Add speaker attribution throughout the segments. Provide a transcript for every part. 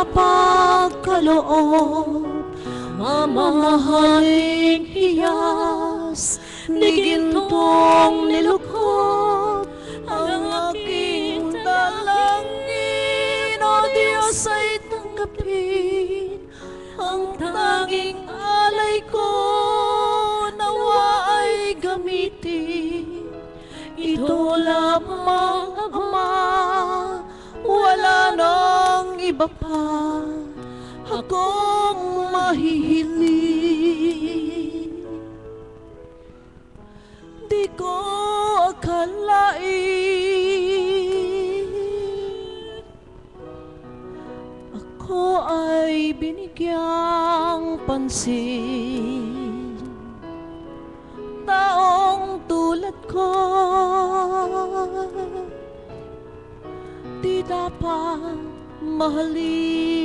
Speaker 1: makapagkaloob. Mamahaling hiyas ni gintong nilukod, ang aking dalangin, O Diyos, ay tanggapin. Ang tanging alay ko nawa ay gamitin. Ito lamang, Ama, wala nang iba pa akong mahihiling. Di ko akalain ako ay binigyang pansin. Taong tulad ko di dapat mahalin.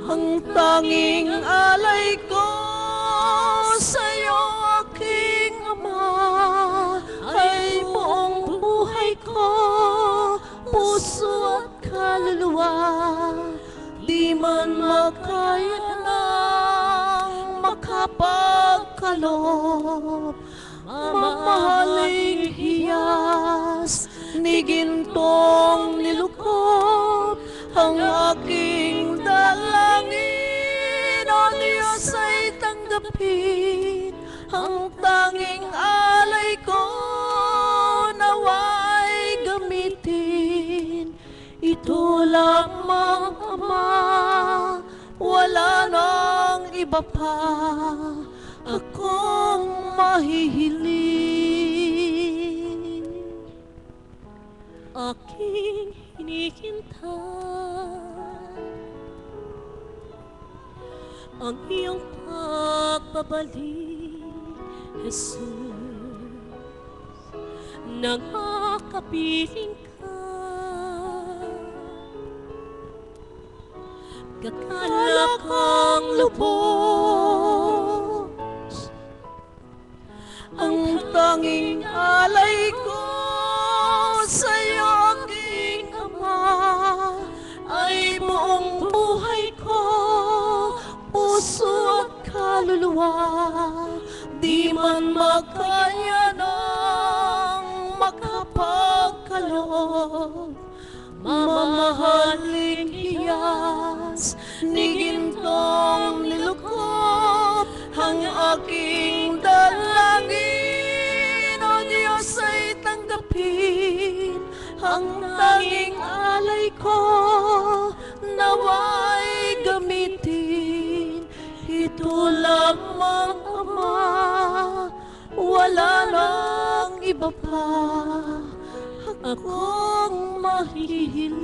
Speaker 1: Ang tanging alay ko sa'yo, aking Ama, ay buong buhay ko, puso at kaluluwa. Di man makaya ng makapagkaloob, mamahaling hiyas ni gintong nilukod, ang aking dalangin, O Diyos, ay tanggapin. Ang tanging alay ko nawa'y gamitin. Ito lamang, Ama, wala nang iba pa akong mahihiling. Aking hinihintay ang iyong pagbabalik, Jesus. Nakakapiling ka, gagala kang lubos. Ang tanging alay ko sa'yo, aking Ama, ay buong buhay ko, puso at kaluluwa. Di man makaya ng makapagkaloob, mamahaling hiyas ni gintong nilukod, ang aking dalangin, O Diyos, ay tanggapin. Ang tanging alay ko nawa'y gamitin. Ito lamang, Ama, wala nang iba pa akong mahihiling.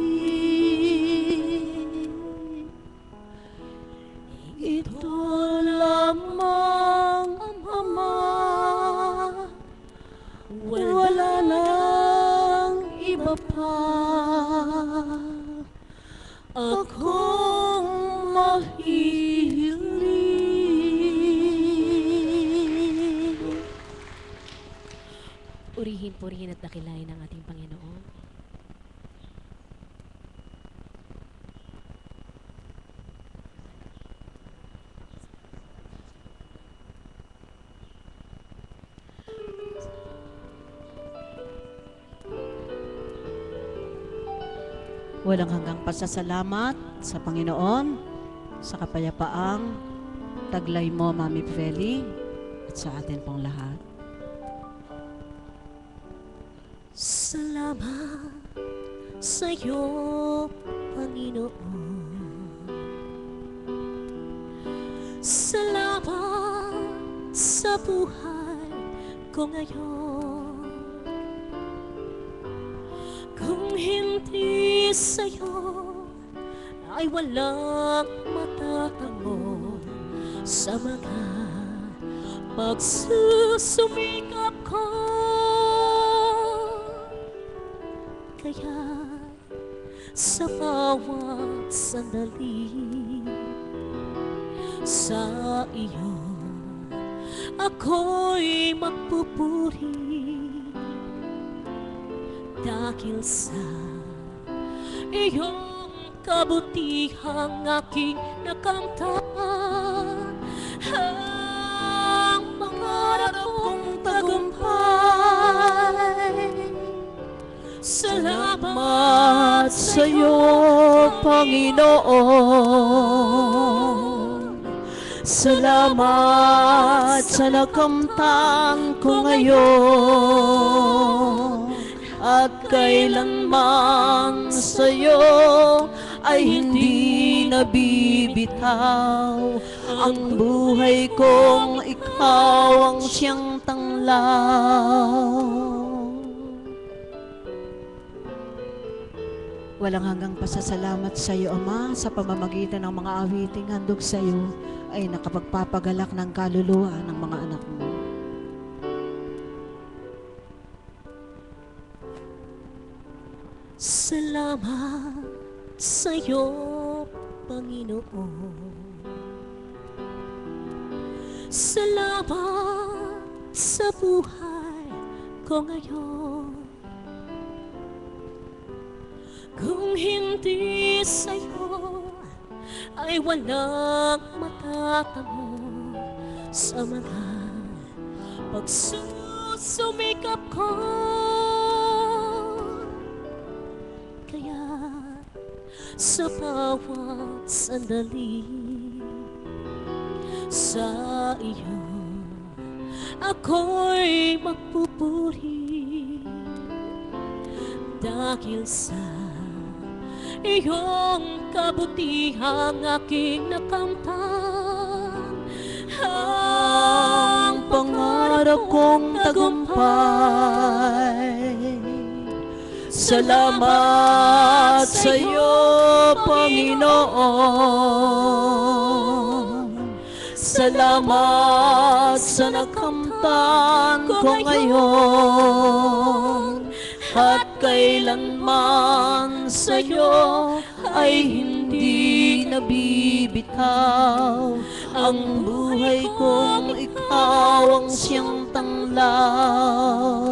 Speaker 1: Ito lamang, Ama, wala nang iba pa akong mahihiling.
Speaker 2: Purihin, purihin at dakilain ang ating Panginoon.
Speaker 1: Walang hanggang pasasalamat sa Panginoon sa kapayapaang taglay mo, Mami Feli, at sa atin pong lahat.
Speaker 2: Salamat sa'yo, Panginoon. Salamat sa buhay ko ngayon. Kung hindi sa'yo ay walang matatangon sa mga pagsusumikap ko. Kaya sa bawat sandali sa iyo ako'y magpupuri dahil sa iyong kabutihang aking nakamtan. Ang pangarap kong tagumpay.
Speaker 1: Salamat sa iyo, Panginoon. Salamat sa nakamtan ko ngayon. At kailanman sa iyo ay hindi nabibitaw ang buhay kong ikaw ang siyang tanglaw. Walang hanggang pasasalamat sa iyo, Ama, sa pamamagitan ng mga awiting handog sa iyo ay nakapagpapagalak ng kaluluwa ng mga anak mo.
Speaker 2: Salamat sa iyo, Panginoon. Salamat sa buhay ko ngayon. Kung hindi sa'yo ay walang matatamo sa mga pagsusumikap ko. Kaya sa bawat sandali sa iyo ako'y magpupuri dahil sa iyong kabutihang aking nakamtan.
Speaker 1: Ang pangarap kong tagumpay. Salamat sa iyo, Panginoon. Salamat sa nakamtan ko ngayon. At kailanman sa iyo ay hindi nabibitaw ang buhay kong ikaw ang siyang tanglaw.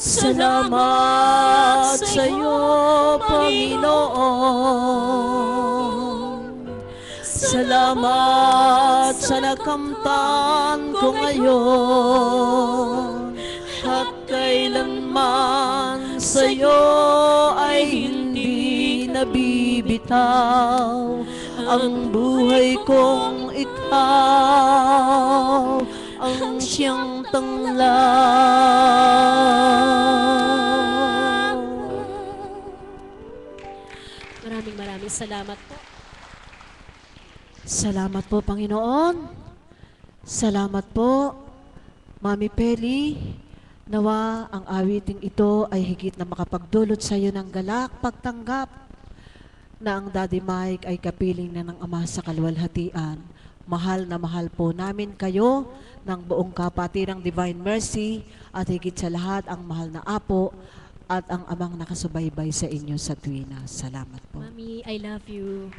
Speaker 1: Salamat sa iyo, Panginoon. Salamat sa nakamtan ko ngayon. At kailanman sa iyo ay hindi nabibitaw ang buhay kong ikaw ang siyang tanglaw.
Speaker 2: Maraming salamat po.
Speaker 1: Salamat po, Panginoon. Salamat po, Mami Peli. Nawa ang awiting ito ay higit na makapagdulot sa iyo ng galak pagtanggap na ang Daddy Mike ay kapiling na ng Ama sa kaluwalhatian. Mahal na mahal po namin kayo ng buong kapatirang Divine Mercy at higit sa lahat ang mahal na Apo at ang Amang nakasubaybay sa inyo sa tuwina. Salamat po.
Speaker 2: Mami, I love you.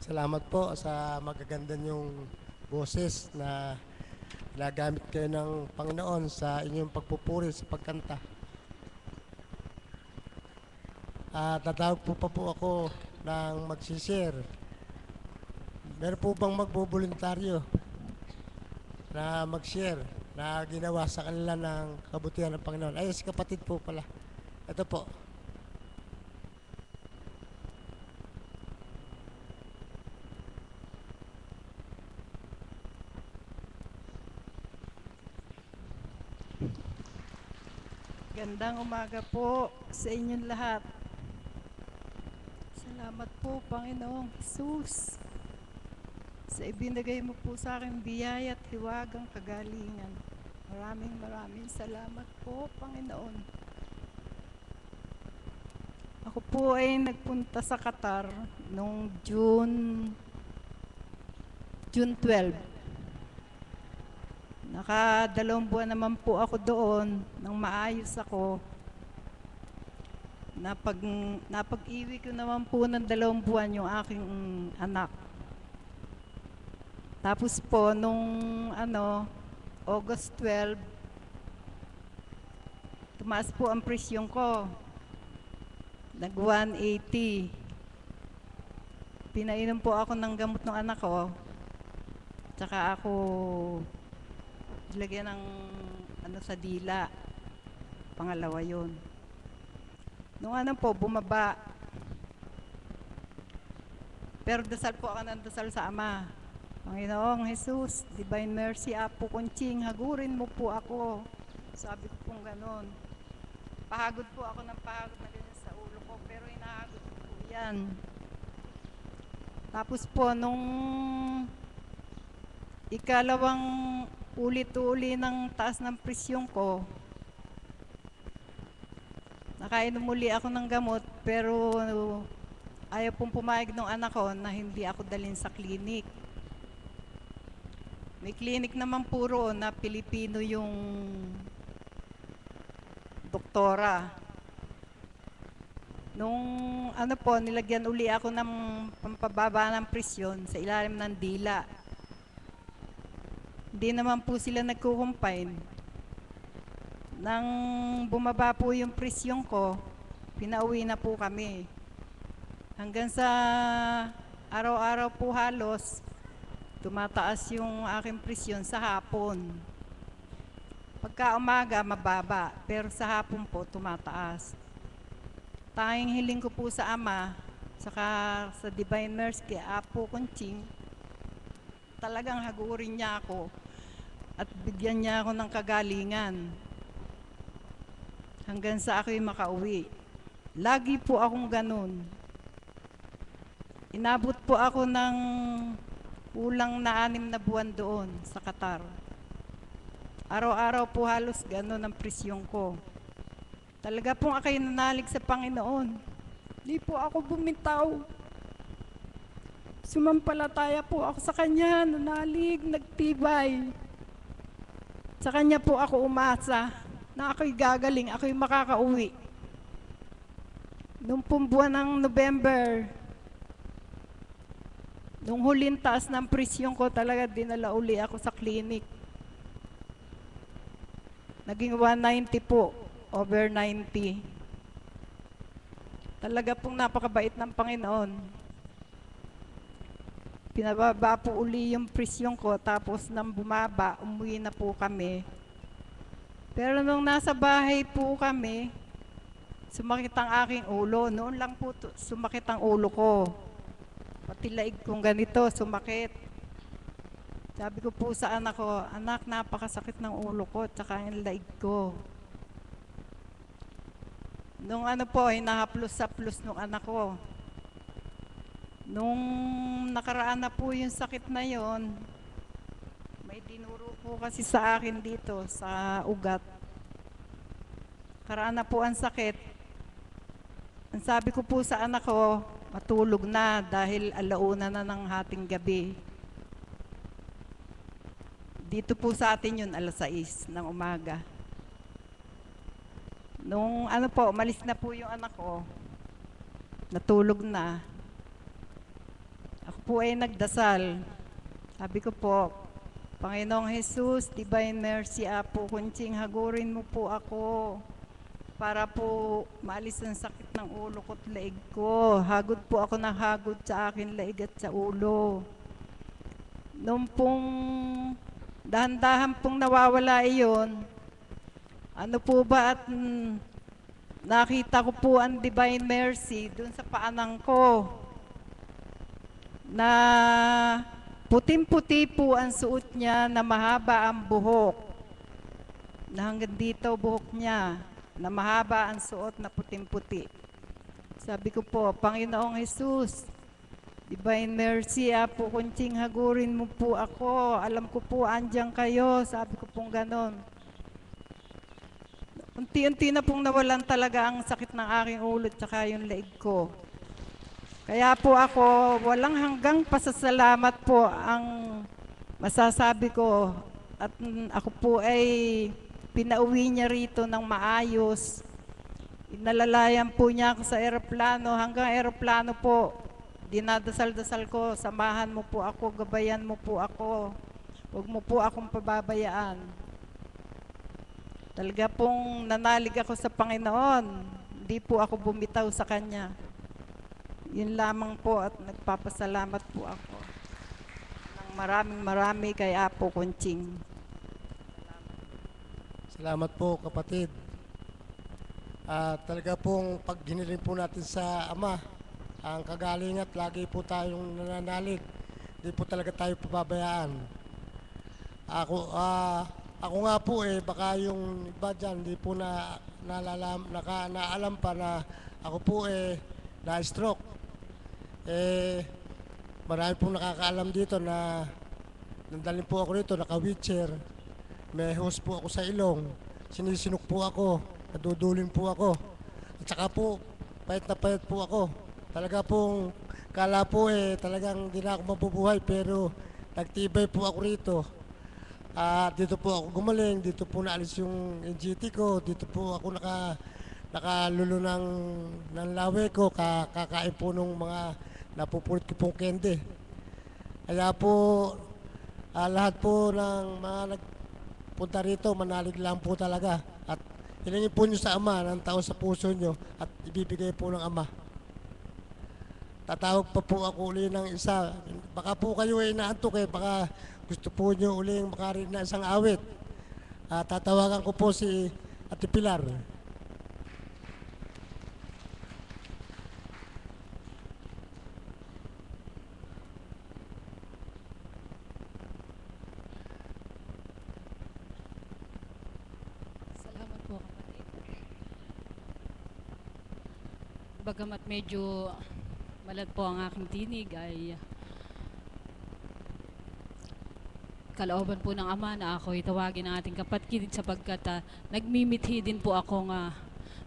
Speaker 3: Salamat po sa magaganda niyong boses na nagamit kayo ng Panginoon sa inyong pagpupuri sa pagkanta. At tatawag po pa po ako ng magsishare. Meron po bang magboboluntaryo na mag-share na ginawa sa kanila ng kabutihan ng Panginoon? Ay, si kapatid po pala. Ito po.
Speaker 4: Gandang umaga po sa inyong lahat. Salamat po, Panginoong Jesus, sa ibinigay mo po sa akin biyaya at hiwagang kagalingan. Maraming salamat po, Panginoon. Ako po ay nagpunta sa Qatar noong June 12. Naka2 buwan naman po ako doon nang maayos ako. Napag-iwi ko naman po ng 2 buwan yung aking anak. Tapos po, nung August 12, tumaas po ang presyon ko. Nag 180. Pinainom po ako ng gamot ng anak ko. Tsaka ako lagyan ng sa dila. Pangalawa yun. Nung po, bumaba. Pero dasal po ako ng dasal sa Ama. Panginoong Jesus, Divine Mercy, Apo Kunching, hagurin mo po ako. Sabi ko pong ganon. Pahagod po ako ng pahagod na ganyan sa ulo ko, pero hinahagod ko po yan. Tapos po, nung ikalawang ulit-uli ng taas ng presyon ko, nakainom muli ako ng gamot, pero ayaw pong pumayag ng anak ko na hindi ako dalhin sa klinik. May klinik naman puro na Pilipino yung doktora. Nung nilagyan uli ako ng pampababa ng presyon sa ilalim ng dila. Hindi naman po sila nagkukumpine. Nang bumaba po yung presyon ko, pinauwi na po kami. Hanggang sa araw-araw po halos, tumataas yung aking presyon sa hapon. Pagka umaga, mababa, pero sa hapon po, tumataas. Tanging hiling ko po sa Ama, saka sa Divine Mercy kay Apo Kunching, talagang hagurin niya ako at bigyan niya ako ng kagalingan hanggang sa ako'y makauwi. Lagi po akong ganun. Inabot po ako ng kulang na 6 na buwan doon sa Qatar. Araw-araw po halos gano'n ang presyon ko. Talaga pong ako'y nanalig sa Panginoon. Di po ako bumitaw. Sumampalataya po ako sa Kanya, nanalig, nagtibay. Sa Kanya po ako umasa na ako'y gagaling, ako'y makakauwi. Noong pong buwan ng November, nung huling taas ng presyon ko, talaga dinala uli ako sa clinic. Naging 190 po, over 90. Talaga pong napakabait ng Panginoon. Pinababa po uli yung presyon ko, tapos nang bumaba, umuwi na po kami. Pero nung nasa bahay po kami, sumakit ang aking ulo. Noon lang po sumakit ang ulo ko. Pati laig kong ganito, sumakit. Sabi ko po sa anak ko, anak, napakasakit ng ulo ko, tsaka yung laig ko. Nung hinahaplos-saplos nung anak ko. Nung nakaraan na po yung sakit na yon, may dinuro po kasi sa akin dito, sa ugat. Karaan na po ang sakit. Ang sabi ko po sa anak ko, matulog na dahil alauna na ng hating gabi. Dito po sa atin yun, 6:00 ng umaga. Nung umalis na po yung anak ko, natulog na. Ako po ay nagdasal. Sabi ko po, Panginoong Jesus, Divine Mercy, Apo Kunching, hagurin mo po ako para po maalis ang sakit ng ulo ko at leeg ko. Hagod po ako ng hagod sa akin leeg at sa ulo. Nung pong dahan-dahan pong nawawala iyon, nakita ko po ang Divine Mercy dun sa paanang ko na puting-puti po ang suot niya, na mahaba ang buhok. Na hanggang dito buhok niya, na mahaba ang suot na puting-puti. Sabi ko po, Panginoong Jesus, Divine Mercy, Apo Kunching, hagurin mo po ako. Alam ko po, andyan kayo. Sabi ko pong ganon. Unti-unti na pong nawalan talaga ang sakit ng aking ulo at saka yung leeg ko. Kaya po ako, walang hanggang pasasalamat po ang masasabi ko. At ako po ay pinauwi niya rito ng maayos. Inalalayan po niya ako sa eroplano. Hanggang eroplano po, dinadasal-dasal ko, samahan mo po ako, gabayan mo po ako. Huwag mo po akong pababayaan. Talaga pong nanalig ako sa Panginoon. Hindi po ako bumitaw sa Kanya. Yun lamang po at nagpapasalamat po ako ng maraming kay Apo Kunching.
Speaker 3: Salamat po, kapatid. Talaga pong pag giniling po natin sa Ama, ang kagaling at lagi po tayong nananalig. Hindi po talaga tayo pababayaan. Ako nga po baka yung iba dyan, hindi po naalam pa na ako po na-stroke. Marami pong nakakaalam dito na nandalin po ako dito, naka-wheelchair. May hose po ako sa ilong. Sinisinok po ako. Naduduling po ako. At saka po, payat na payat po ako. Talaga pong, kala po talagang hindi na ako mabubuhay. Pero nagtibay po ako rito. Dito po ako gumaling. Dito po naalis yung NGT ko. Dito po ako nakalulo ng lawe ko. Kakain po nung mga napupulit ko pong kende. Kaya po, lahat po ng mga nagpunta rito, manalig lang po talaga. At hilingin po nyo sa Ama ng tao sa puso nyo at ibibigay po ng Ama. Tatawag pa po ako uli ng isa. Baka po kayo inaantok baka gusto po nyo uling makarinig na isang awit. Tatawagan ko po si Ate Pilar.
Speaker 5: Salamat po, kapatid. Bagamat medyo malat po ang aking tinig, ay kalooban po ng Ama na ako itawagin ang ating kapatid sapagkat nagmimithi din po akong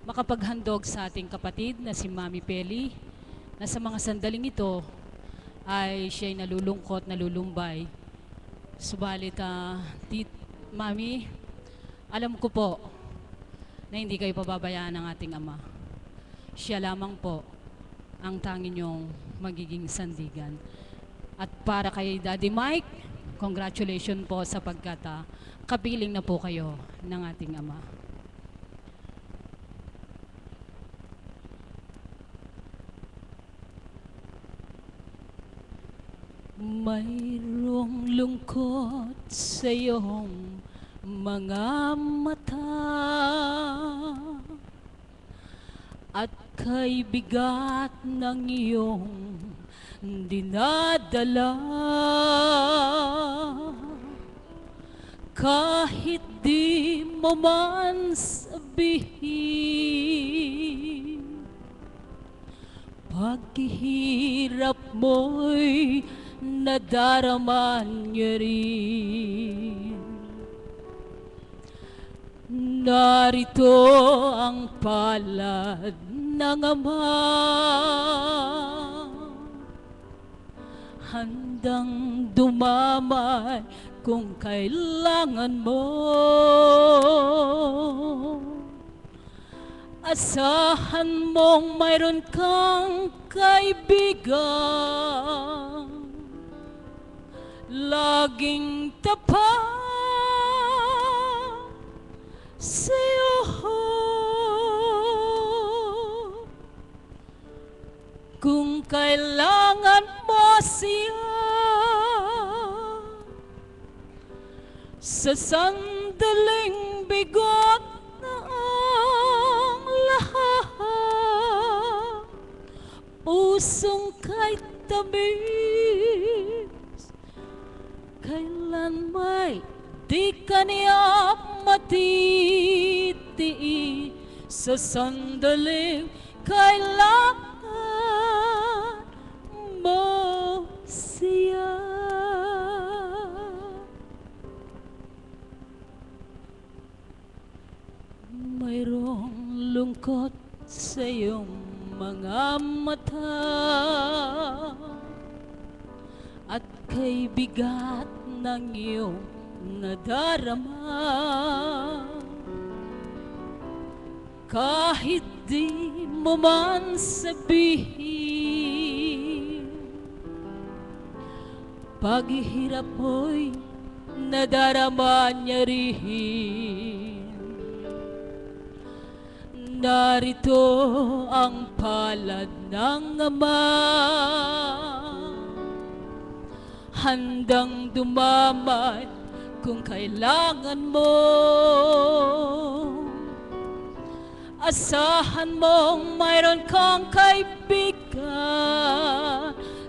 Speaker 5: makapaghandog sa ating kapatid na si Mami Peli na sa mga sandaling ito ay siya'y nalulungkot, nalulumbay. Subalit, Mami, alam ko po na hindi kayo pababayaan ng ating Ama. Siya lamang po ang tanging niyong magiging sandigan. At para kay Daddy Mike, congratulations po sapagkat kapiling na po kayo ng ating Ama. Mayroong lungkot sa iyong mga mata at kay bigat ng iyong dinadala. Kahit di mo man sabihin, paghihirap mo'y nadarama niya rin. Narito ang palad ng Ama, handang dumamay kung kailangan mo. Asahan mong mayroon kang kaibigan, laging tapat sa'yo. Kung kailangan mo siya sa sandaling bigot na ang lahat, pusong kay tamis, kailan may di ka niya matitiis sa sandaling kailangan mo siya. Mayroong lungkot sa iyong mga mata at kay bigat ng iyong nadarama. Kahit di mo man sabihin, paghihirap mo'y nadarama niya rin. Narito ang palad ng Ama, handang dumamat kung kailangan mo. Asahan mong mayroon kang kaibigan,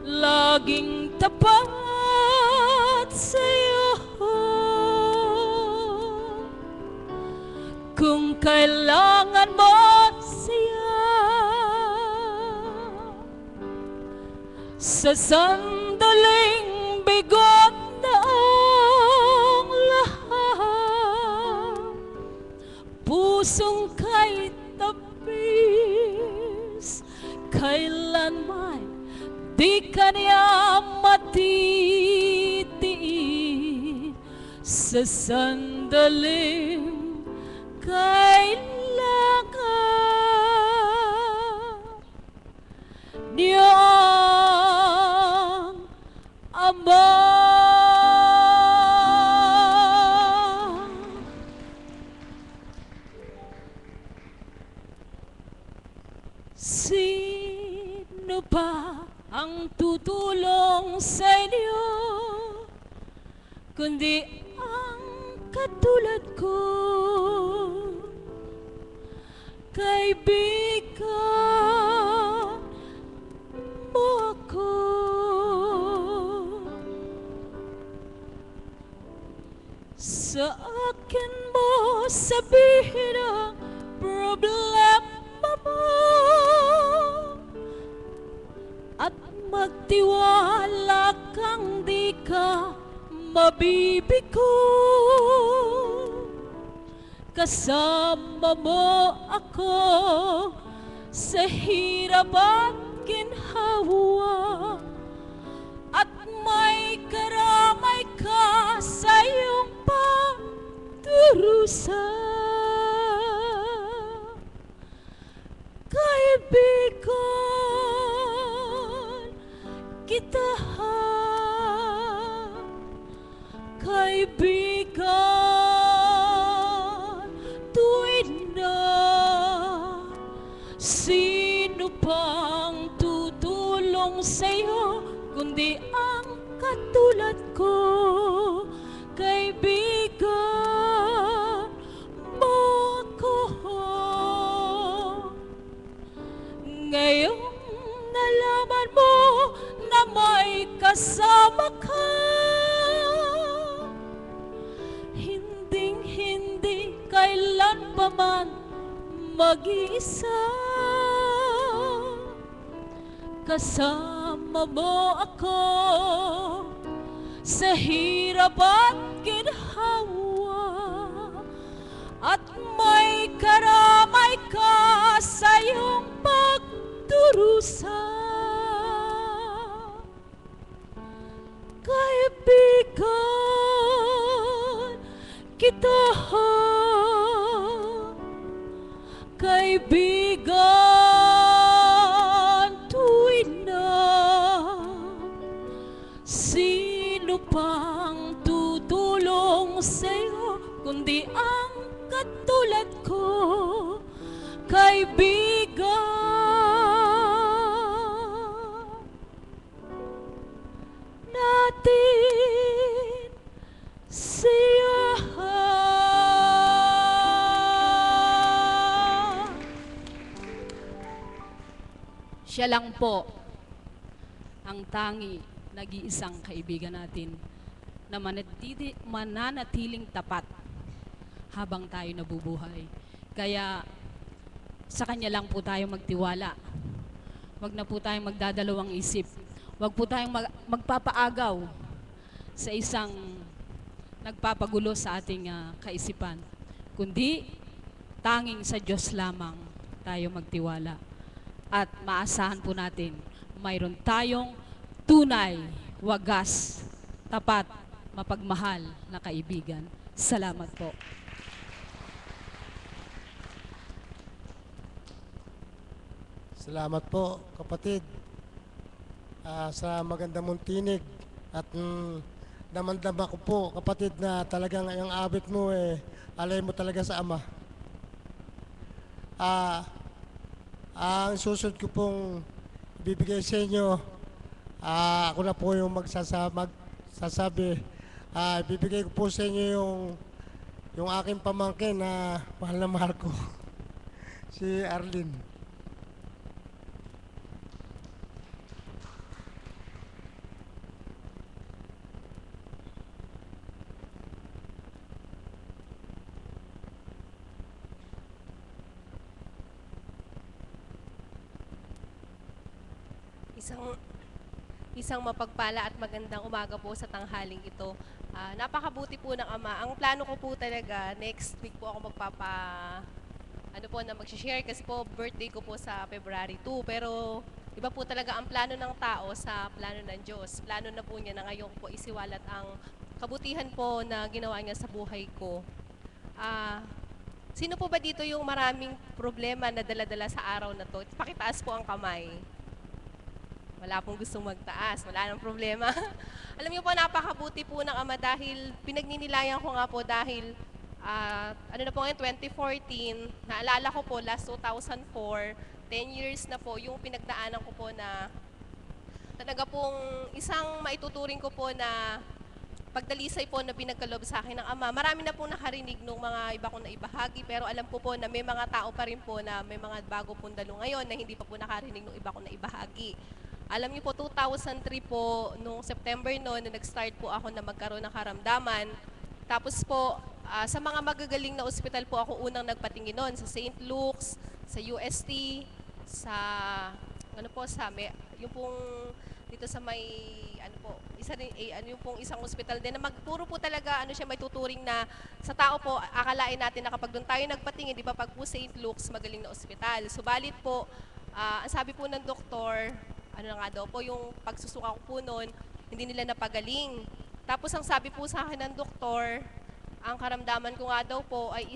Speaker 5: laging tapat sa'yo. Kung kailangan mo siya, sa sandaling bigot na ang lahat, pusong kay tapis, kailanman di ka niya matitiin. Sa sandaling kailangan niya ang Ama. Sino pa ang tutulong sa inyo kundi ang katulad ko? Kaibigan mo ako. Sa akin mo sabihin ang problema mo at magtiwala kang di ka mabibigo. Kasama mo ako sa hirap at ginhawa, at may karamay ka sa iyong pagdurusa. Kaibigan kita, kaibigan tuwid na. Sino pang tutulong sa'yo kundi ang katulad ko? Kaibigan mo ko. Ngayong nalaman mo na may kasama ka, hinding-hindi kailan pa man mag-iisa. Kasama mo ako sa hirap at ginhawa, at may karamay ka sa iyong pagdurusa. Kaibigan kita, kaibigan tuwid na. Sino pang tutulong sa'yo kundi ang katulad ko? Kaibigan natin siya. Siya lang po ang tangi, nag-iisang kaibigan natin na mananatiling tapat habang tayo nabubuhay. Kaya sa Kanya lang po tayo magtiwala. Huwag na po tayong magdadalawang isip. Huwag po tayong magpapaagaw sa isang nagpapagulo sa ating kaisipan. Kundi tanging sa Diyos lamang tayo magtiwala. At maasahan po natin, mayroon tayong tunay, wagas, tapat, mapagmahal na kaibigan. Salamat po.
Speaker 3: Salamat po, kapatid, sa maganda mong tinig At damandama ko po, kapatid, na talagang yung awit mo alay mo talaga sa Ama. Ang susunod ko pong ibibigay sa inyo, ako na po yung magsasabi. Ibibigay ko po sa inyo yung aking pamangkin na mahal ko, si Arlene.
Speaker 6: Isang mapagpala at magandang umaga po sa tanghaling ito. Napakabuti po ng Ama. Ang plano ko po talaga, next week po ako mag-share kasi po birthday ko po sa February 2. Pero iba po talaga ang plano ng tao sa plano ng Diyos. Plano na po niya na ngayon po isiwalat ang kabutihan po na ginawa niya sa buhay ko. Sino po ba dito yung maraming problema na dala-dala sa araw na to? Pakitaas po ang kamay. Wala pong gustong magtaas, wala nang problema. Alam niyo po, napakabuti po ng Ama dahil pinagninilayan ko nga po dahil, 2014, naalala ko po, last 2004, 10 years na po yung pinagdaanan ko po na talaga pong isang maituturing ko po na pagdalisay po na pinagkalob sa akin ng Ama. Marami na pong nakarinig nung mga iba kong naibahagi, pero alam ko po na may mga tao pa rin po na may mga bago pong dalo ngayon na hindi pa po nakarinig nung iba kong naibahagi. Alam niyo po, 2003 po, nung September noon, na nag-start po ako na magkaroon ng karamdaman. Tapos po, sa mga magagaling na ospital po ako unang nagpatingin noon, sa St. Luke's, sa UST, yung pong dito sa may, yung pong isang ospital din, na puro po talaga, may tuturing na sa tao po, akalain natin na kapag doon tayo nagpatingin, di ba pag po St. Luke's, magaling na ospital. Subalit po, ang sabi po ng doktor, yung pagsusuka ko po noon, hindi nila napagaling. Tapos ang sabi po sa akin ng doktor, ang karamdaman ko nga daw po ay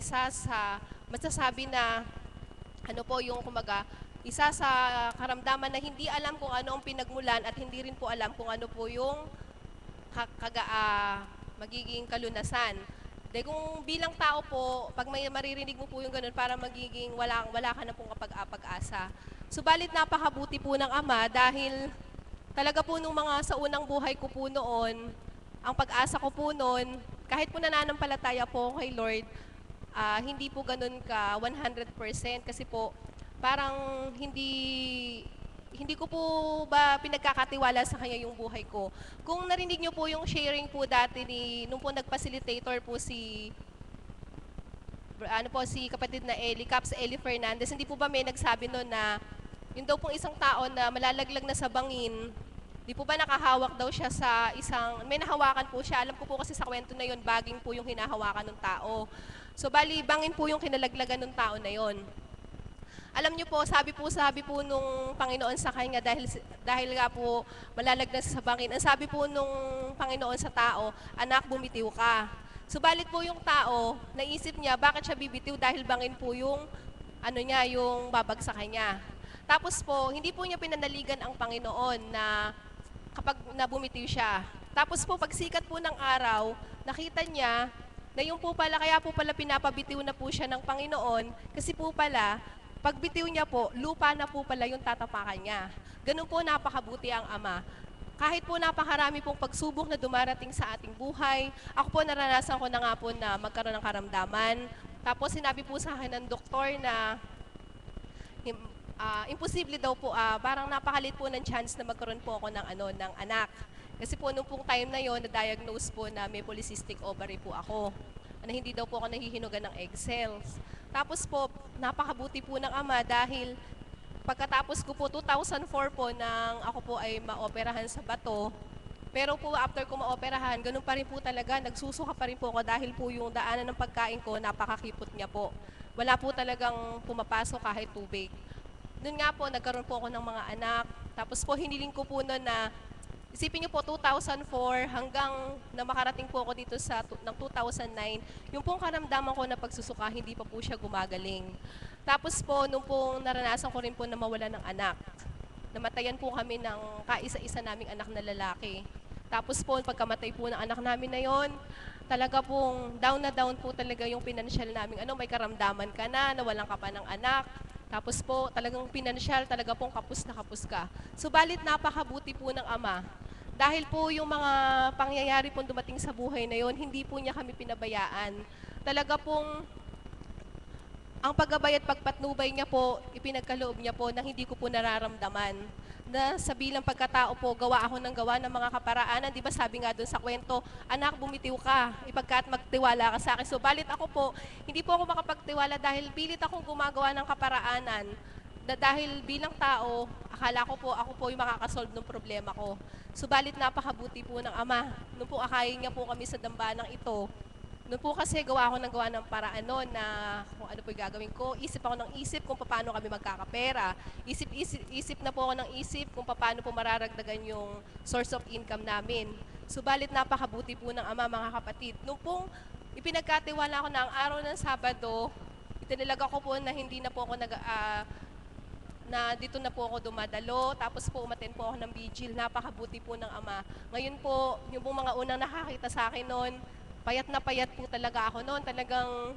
Speaker 6: masasabi na, isa sa karamdaman na hindi alam kung ano ang pinagmulan at hindi rin po alam kung ano po yung magiging kalunasan. Dahil kung bilang tao po, pag may maririnig mo po yung ganun, para magiging wala ka na pong pag-asa. Subalit napakabuti po ng Ama dahil talaga po nung sa unang buhay ko po noon, ang pag-asa ko po noon, kahit po nananampalataya po kay Lord, hindi po ganun ka 100% kasi po parang hindi ko po ba pinagkakatiwala sa kanya yung buhay ko. Kung narinig niyo po yung sharing po dati nung po nag-facilitator po si kapatid na Eli Fernandez, hindi po ba may nagsabi noon na yun daw pong isang tao na malalaglag na sa bangin, di po ba nakahawak daw siya sa may nahawakan po siya. Alam ko po kasi sa kwento na yun, baging po yung hinahawakan ng tao. So bali, bangin po yung kinalaglagan ng tao na yun. Alam niyo po, sabi po nung Panginoon sa kanya, dahil nga po malalaglag sa bangin, ang sabi po nung Panginoon sa tao, anak, bumitiw ka. Subalit po yung tao, naisip niya, bakit siya bibitiw dahil bangin po yung yung babagsak kanya. Tapos po, hindi po niya pinanaligan ang Panginoon na kapag nabumitiw siya. Tapos po, pagsikat po ng araw, nakita niya na kaya po pala pinapabitiw na po siya ng Panginoon kasi po pala, pagbitiw niya po, lupa na po pala yung tatapakan niya. Ganun po napakabuti ang Ama. Kahit po napakarami pong pagsubok na dumarating sa ating buhay, ako po naranasan ko na nga po na magkaroon ng karamdaman. Tapos sinabi po sa akin ng doktor na imposible daw po, parang napakalit po ng chance na magkaroon po ako ng anak. Kasi po nung pong time na yon, na-diagnose po na may polycystic ovary po ako. Na hindi daw po ako nahihinugan ng egg cells. Tapos po, napakabuti po ng Ama dahil pagkatapos ko po, 2004 po, nang ako po ay maoperahan sa bato. Pero po, after ko maoperahan, ganun pa rin po talaga, nagsusuka pa rin po ako dahil po yung daanan ng pagkain ko, napakakipot niya po. Wala po talagang pumapasok kahit tubig. Doon nga po, nagkaroon po ako ng mga anak. Tapos po, hiniling ko po noon na, isipin niyo po, 2004 hanggang na makarating po ako dito ng 2009, yung pong karamdaman ko na pagsusuka, hindi pa po siya gumagaling. Tapos po, nung pong naranasan ko rin po na mawala ng anak, namatayan po kami ng kaisa-isa naming anak na lalaki. Tapos po, pagkamatay po ng anak namin na yon, talaga pong down na down po talaga yung pinansyal namin. May karamdaman ka na walang ka pa ng anak. Tapos po, talagang pinansyal, talaga pong kapus na kapus ka. Subalit napakabuti po ng Ama. Dahil po yung mga pangyayari pong dumating sa buhay na yon, hindi po niya kami pinabayaan. Talaga pong ang paggabay at pagpatnubay niya po, ipinagkaloob niya po na hindi ko po nararamdaman. Na sa bilang pagkatao po, gawa ako ng gawa ng mga kaparaanan. Di ba sabi nga doon sa kwento, anak, bumitiw ka, ipagkat magtiwala ka sa akin. So balit ako po, hindi po ako makapagtiwala dahil pilit akong gumagawa ng kaparaanan. Dahil bilang tao, akala ko po, ako po yung makakasolve ng problema ko. Subalit napakabuti po ng Ama. Nung po akayin niya po kami sa dambanang ito, noon po kasi gawa ng paraan noon na kung ano po yung gagawin ko. Isip ako ng isip kung paano kami magkakapera. Isip na po ako ng isip kung paano po mararagdagan yung source of income namin. Subalit napakabuti po ng Ama, mga kapatid. Noong pong ipinagkatiwala ko na ang araw ng Sabado, itinilaga ko po na hindi na po ako na dito na po ako dumadalo, tapos po umaten po ako ng vigil. Napakabuti po ng Ama. Ngayon po, yung pong mga unang nakakita sa akin noon, payat na payat po talaga ako noon. Talagang,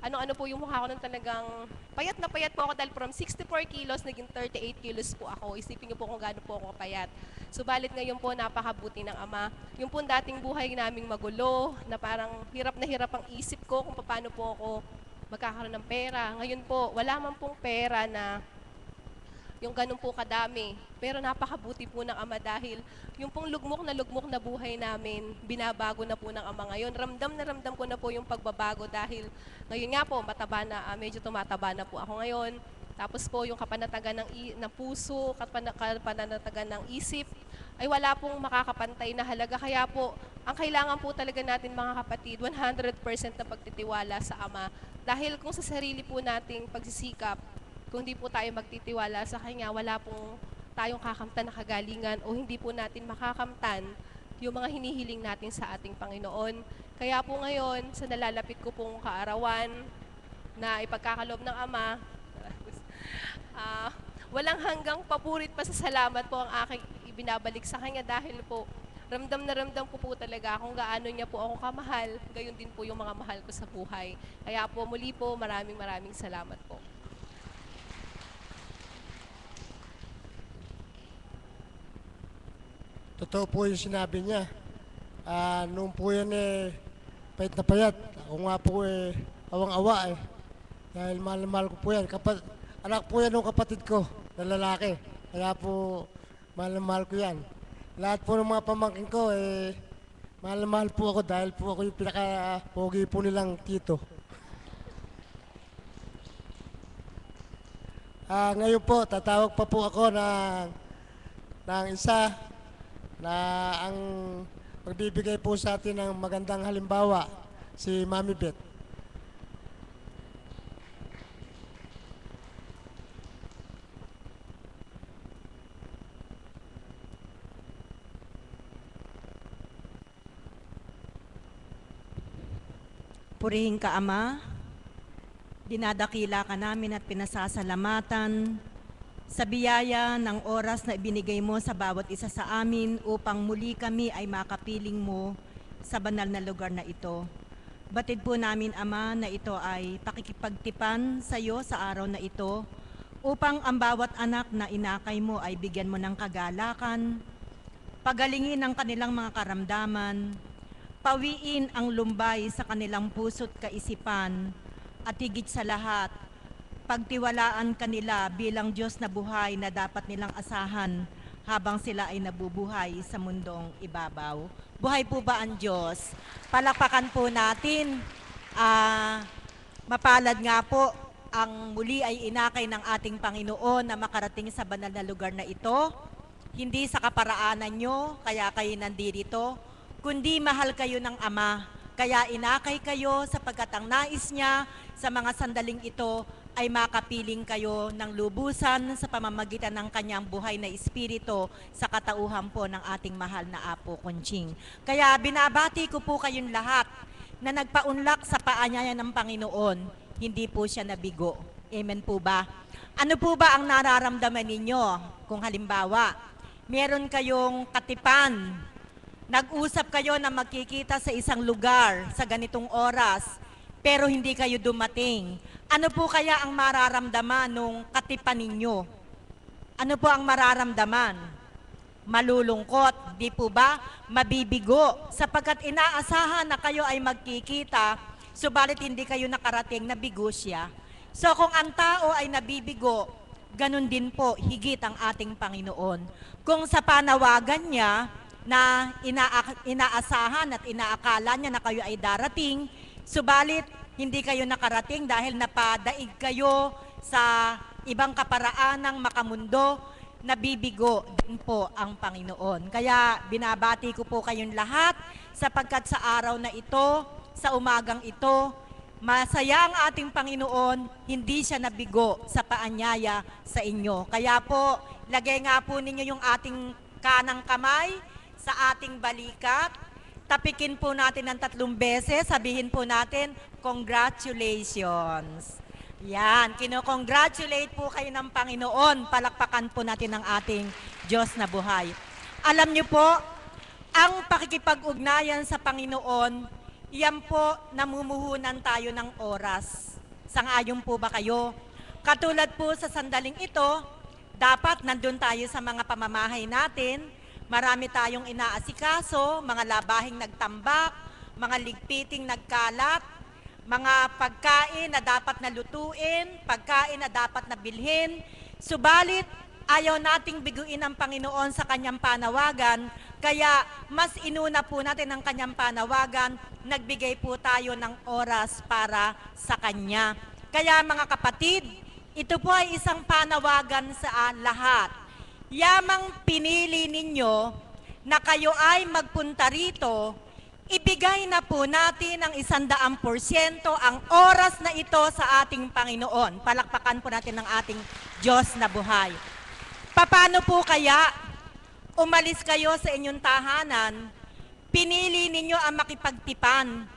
Speaker 6: ano po yung mukha ko noon, talagang payat na payat po ako dahil from 64 kilos, naging 38 kilos po ako. Isipin niyo po kung gaano po ako kapayat. Subalit ngayon po, napakabuti ng Ama. Yung po dating buhay naming magulo, na parang hirap na hirap ang isip ko kung paano po ako magkakaroon ng pera. Ngayon po, wala man pong pera na yung ganun po kadami. Pero napakabuti po ng Ama dahil yung pong lugmok na buhay namin, binabago na po ng Ama ngayon. Ramdam na ramdam ko na po yung pagbabago dahil ngayon nga po, mataba na, medyo tumataba na po ako ngayon. Tapos po yung kapanatagan ng puso, kapanatagan ng isip, ay wala pong makakapantay na halaga. Kaya po, ang kailangan po talaga natin mga kapatid, 100% na pagtitiwala sa Ama. Dahil kung sa sarili po nating pagsisikap, kung hindi po tayo magtitiwala sa Kanya, wala pong tayong kakamtan na kagalingan o hindi po natin makakamtan yung mga hinihiling natin sa ating Panginoon. Kaya po ngayon, sa nalalapit ko pong kaarawan na ipagkakaloob ng Ama, walang hanggang papurit pa sa salamat po ang aking ibinabalik sa Kanya dahil po ramdam na ramdam ko po talaga kung gaano niya po ako kamahal, gayon din po yung mga mahal ko sa buhay. Kaya po muli po, maraming salamat po.
Speaker 3: Totoo po yung sinabi niya. Noon po yan payat na payat. Ako nga po awang-awa Dahil mahal na mahal ko po yan. Anak po yan ng kapatid ko na lalaki. Kaya po mahal na mahal ko yan. Lahat po ng mga pamangkin ko mahal na mahal po ako dahil po ako yung pinaka-pogi po nilang tito. Ngayon po, tatawag pa po ako ng isa na ang magbibigay po sa atin ng magandang halimbawa, si Mami Beth.
Speaker 7: Purihin ka, Ama. Dinadakila ka namin at pinasasalamatan sa biyaya ng oras na ibinigay mo sa bawat isa sa amin upang muli kami ay makapiling mo sa banal na lugar na ito. Batid po namin, Ama, na ito ay pakikipagtipan sa iyo sa araw na ito upang ang bawat anak na inakay mo ay bigyan mo ng kagalakan, pagalingin ang kanilang mga karamdaman, pawiin ang lumbay sa kanilang puso't kaisipan, at higit sa lahat, pagtiwalaan kanila bilang Diyos na buhay na dapat nilang asahan habang sila ay nabubuhay sa mundong ibabaw. Buhay po ba ang Diyos? Palakpakan po natin. Mapalad nga po ang muli ay inakay ng ating Panginoon na makarating sa banal na lugar na ito. Hindi sa kaparaanan nyo, kaya kayo nandito, kundi mahal kayo ng Ama. Kaya inakay kayo sapagkat ang nais niya sa mga sandaling ito ay makapiling kayo ng lubusan sa pamamagitan ng kanyang buhay na espiritu sa katauhan po ng ating mahal na Apo Conching. Kaya binabati ko po kayong lahat na nagpaunlak sa paanyaya ng Panginoon. Hindi po siya nabigo. Amen po ba? Ano po ba ang nararamdaman ninyo? Kung halimbawa, meron kayong katipan nag-usap kayo na magkikita sa isang lugar sa ganitong oras, pero hindi kayo dumating. Ano po kaya ang mararamdaman nung katipan ninyo? Ano po ang mararamdaman? Malulungkot, di po ba? Mabibigo, sapagkat inaasahan na kayo ay magkikita, subalit hindi kayo nakarating, nabigo siya. So kung ang tao ay nabibigo, ganun din po, higit ang ating Panginoon. Kung sa panawagan niya na inaasahan at inaakala niya na kayo ay darating, subalit hindi kayo nakarating dahil napadaig kayo sa ibang kaparaanang makamundo, nabibigo din po ang Panginoon. Kaya binabati ko po kayong lahat sapagkat sa araw na ito, sa umagang ito, masaya ang ating Panginoon, hindi siya nabigo sa paanyaya sa inyo. Kaya po, lagay nga po ninyo yung ating kanang kamay sa ating balikat. Tapikin po natin ng 3 beses, sabihin po natin, congratulations. Yan, kino-congratulate po kayo ng Panginoon. Palakpakan po natin ang ating Diyos na buhay. Alam niyo po, ang pakikipag-ugnayan sa Panginoon, yan po, namumuhunan tayo ng oras. Sang-ayon po ba kayo? Katulad po sa sandaling ito, dapat nandun tayo sa mga pamamahay natin. Marami tayong inaasikaso, mga labahing nagtambak, mga ligpiting nagkalat, mga pagkain na dapat nalutuin, pagkain na dapat nabilhin. Subalit, ayaw nating biguin ang Panginoon sa kanyang panawagan, kaya mas inuna po natin ang kanyang panawagan, nagbigay po tayo ng oras para sa kanya. Kaya mga kapatid, ito po ay isang panawagan sa lahat. Yamang pinili ninyo na kayo ay magpunta rito, ibigay na po natin ng 100% ang oras na ito sa ating Panginoon. Palakpakan po natin ng ating Diyos na buhay. Paano po kaya umalis kayo sa inyong tahanan, pinili ninyo ang makipagtipan,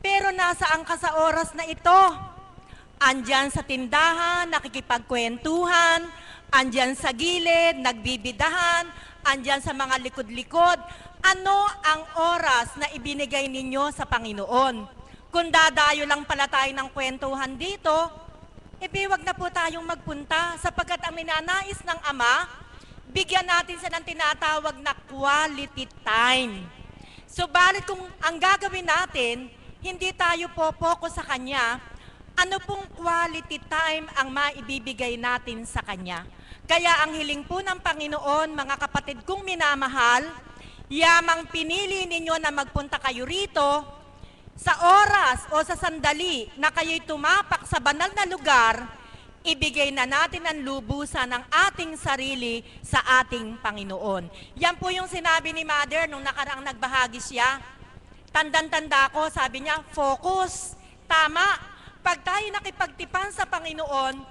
Speaker 7: pero nasaan ka sa oras na ito? Andyan sa tindahan, nakikipagkwentuhan, andyan sa gilid, nagbibidahan, andyan sa mga likod-likod. Ano ang oras na ibinigay ninyo sa Panginoon? Kung dadayo lang pala tayo ng kwentuhan dito, wag na po tayong magpunta sapagkat ang minanais ng Ama, bigyan natin sa ng tinatawag na quality time. Subalit kung ang gagawin natin, hindi tayo po-focus sa Kanya, ano pong quality time ang maibibigay natin sa Kanya? Kaya ang hiling po ng Panginoon, mga kapatid kong minamahal, yamang pinili ninyo na magpunta kayo rito, sa oras o sa sandali na kayo'y tumapak sa banal na lugar, ibigay na natin ang lubusan ng ating sarili sa ating Panginoon. Yan po yung sinabi ni Mother nung nakaraang nagbahagi siya. Tandang-tanda ko, sabi niya, focus. Tama. Pag tayo nakipagtipan sa Panginoon,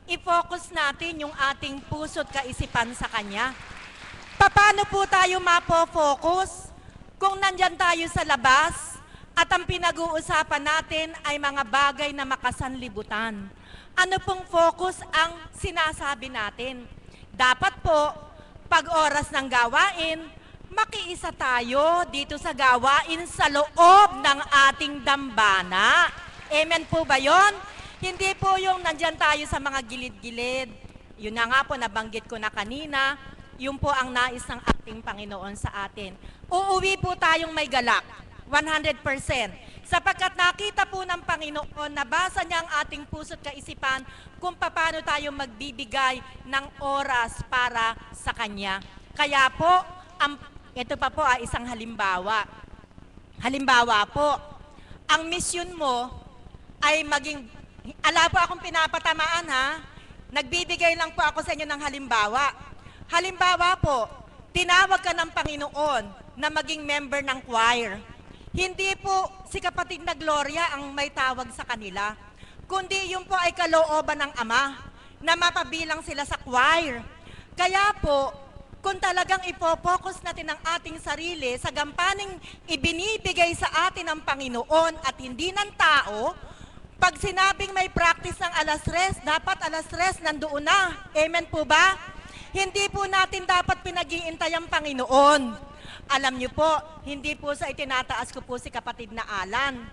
Speaker 7: i-focus natin yung ating puso't kaisipan sa Kanya. Paano po tayo mapo-focus kung nandyan tayo sa labas at ang pinag-uusapan natin ay mga bagay na makasanlibutan? Ano pong focus ang sinasabi natin? Dapat po, pag oras ng gawain, makiisa tayo dito sa gawain sa loob ng ating dambana. Amen po ba yon? Hindi po yung nandyan tayo sa mga gilid-gilid. Yun na nga po, nabanggit ko na kanina, yun po ang nais ng ating Panginoon sa atin. Uuwi po tayong may galak, 100%. Sapagkat nakita po ng Panginoon, nabasa niya ang ating puso't kaisipan kung paano tayo magbibigay ng oras para sa Kanya. Kaya po, ito pa po ay isang halimbawa. Halimbawa po, ang misyon mo ay maging, ala po akong pinapatamaan ha, nagbibigay lang po ako sa inyo ng halimbawa. Halimbawa po, tinawag ka ng Panginoon na maging member ng choir. Hindi po si kapatid na Gloria ang may tawag sa kanila, kundi yun po ay kalooban ng Ama na mapabilang sila sa choir. Kaya po, kung talagang ipopokus natin ang ating sarili sa gampaning ibinibigay sa atin ng Panginoon at hindi ng tao, pag sinabing may practice ng alas 3, dapat alas 3 nandoon na. Amen po ba? Hindi po natin dapat pinag-iintay ang Panginoon. Alam niyo po, hindi po sa itinataas ko po si kapatid na Alan.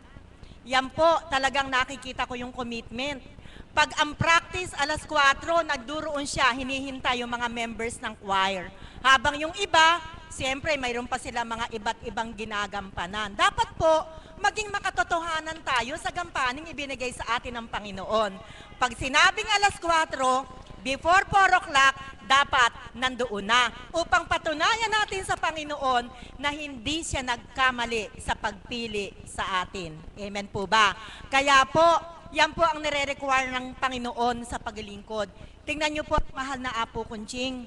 Speaker 7: Yan po, talagang nakikita ko yung commitment. Pag ang practice alas 4, nagduroon siya, hinihintay yung mga members ng choir. Habang yung iba, siyempre mayroon pa sila mga iba't ibang ginagampanan. Dapat po, maging makatotohanan tayo sa gampaning ibinigay sa atin ng Panginoon. Pag sinabing alas 4, before 4 o'clock, dapat nandoon na upang patunayan natin sa Panginoon na hindi siya nagkamali sa pagpili sa atin. Amen po ba? Kaya po, yan po ang nire-require ng Panginoon sa paglilingkod. Tingnan niyo po, mahal na Apo Kunching,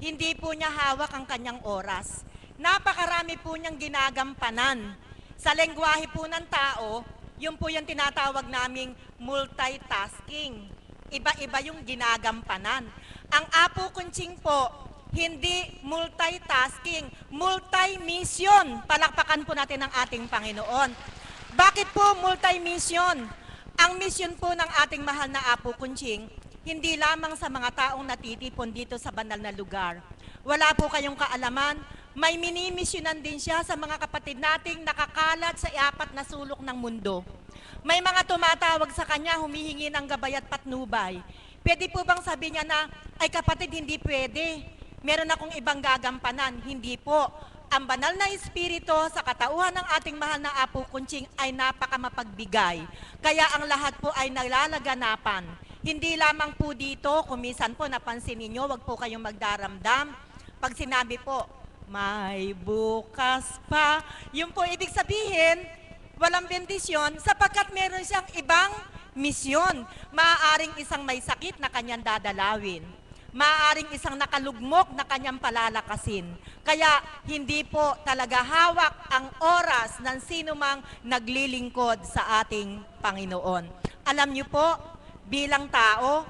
Speaker 7: hindi po niya hawak ang kanyang oras. Napakarami po niyang ginagampanan. Sa lengguwahe po ng tao, yun po yung tinatawag naming multitasking. Iba-iba yung ginagampanan. Ang Apo Kunching po, hindi multitasking, multi-mission. Palakpakan po natin ang ating Panginoon. Bakit po multi-mission? Ang mission po ng ating mahal na Apo Kunching, hindi lamang sa mga taong natitipon dito sa banal na lugar. Wala po kayong kaalaman, may minimisyonan din siya sa mga kapatid nating nakakalat sa 4 na sulok ng mundo. May mga tumatawag sa kanya, humihingi ng gabay at patnubay. Pwede po bang sabi niya na, ay kapatid, hindi pwede. Meron akong ibang gagampanan. Hindi po. Ang banal na espiritu sa katauhan ng ating mahal na Apo Kunching ay napakamapagbigay. Kaya ang lahat po ay nalalaganapan. Hindi lamang po dito, kumisan po napansin ninyo, wag po kayong magdaramdam. Pag sinabi po, may bukas pa, yun po ibig sabihin, walang bendisyon sapagkat meron siyang ibang misyon. Maaaring isang may sakit na kanyang dadalawin. Maaaring isang nakalugmok na kanyang palalakasin. Kaya hindi po talaga hawak ang oras ng sinumang naglilingkod sa ating Panginoon. Alam niyo po, bilang tao,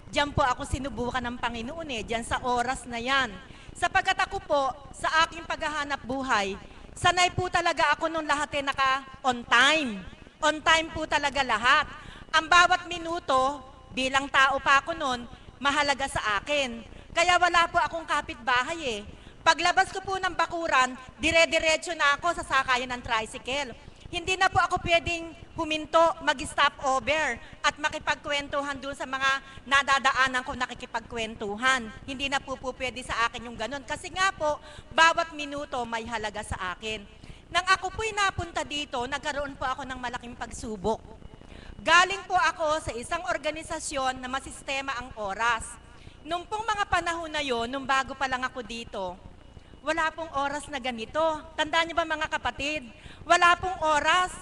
Speaker 7: diyan po ako sinubukan ng Panginoon diyan sa oras na yan. Sapagkat ako po, sa aking paghahanap buhay, sanay po talaga ako nung lahat naka-on time. On time po talaga lahat. Ang bawat minuto, bilang tao pa ako noon, mahalaga sa akin. Kaya wala po akong kapitbahay Paglabas ko po ng bakuran, dire-diretso na ako sa sakayan ng tricycle. Hindi na po ako pwedeng huminto, mag-stop over at makipagkwentuhan doon sa mga nadadaanan ko nakikipagkwentuhan. Hindi na po pwede sa akin yung ganun. Kasi nga po, bawat minuto may halaga sa akin. Nang ako po'y napunta dito, nagkaroon po ako ng malaking pagsubok. Galing po ako sa isang organisasyon na masistema ang oras. Nung pong mga panahon na yon, nung bago pa lang ako dito, wala pong oras na ganito. Tandaan niyo ba mga kapatid? Wala pong oras.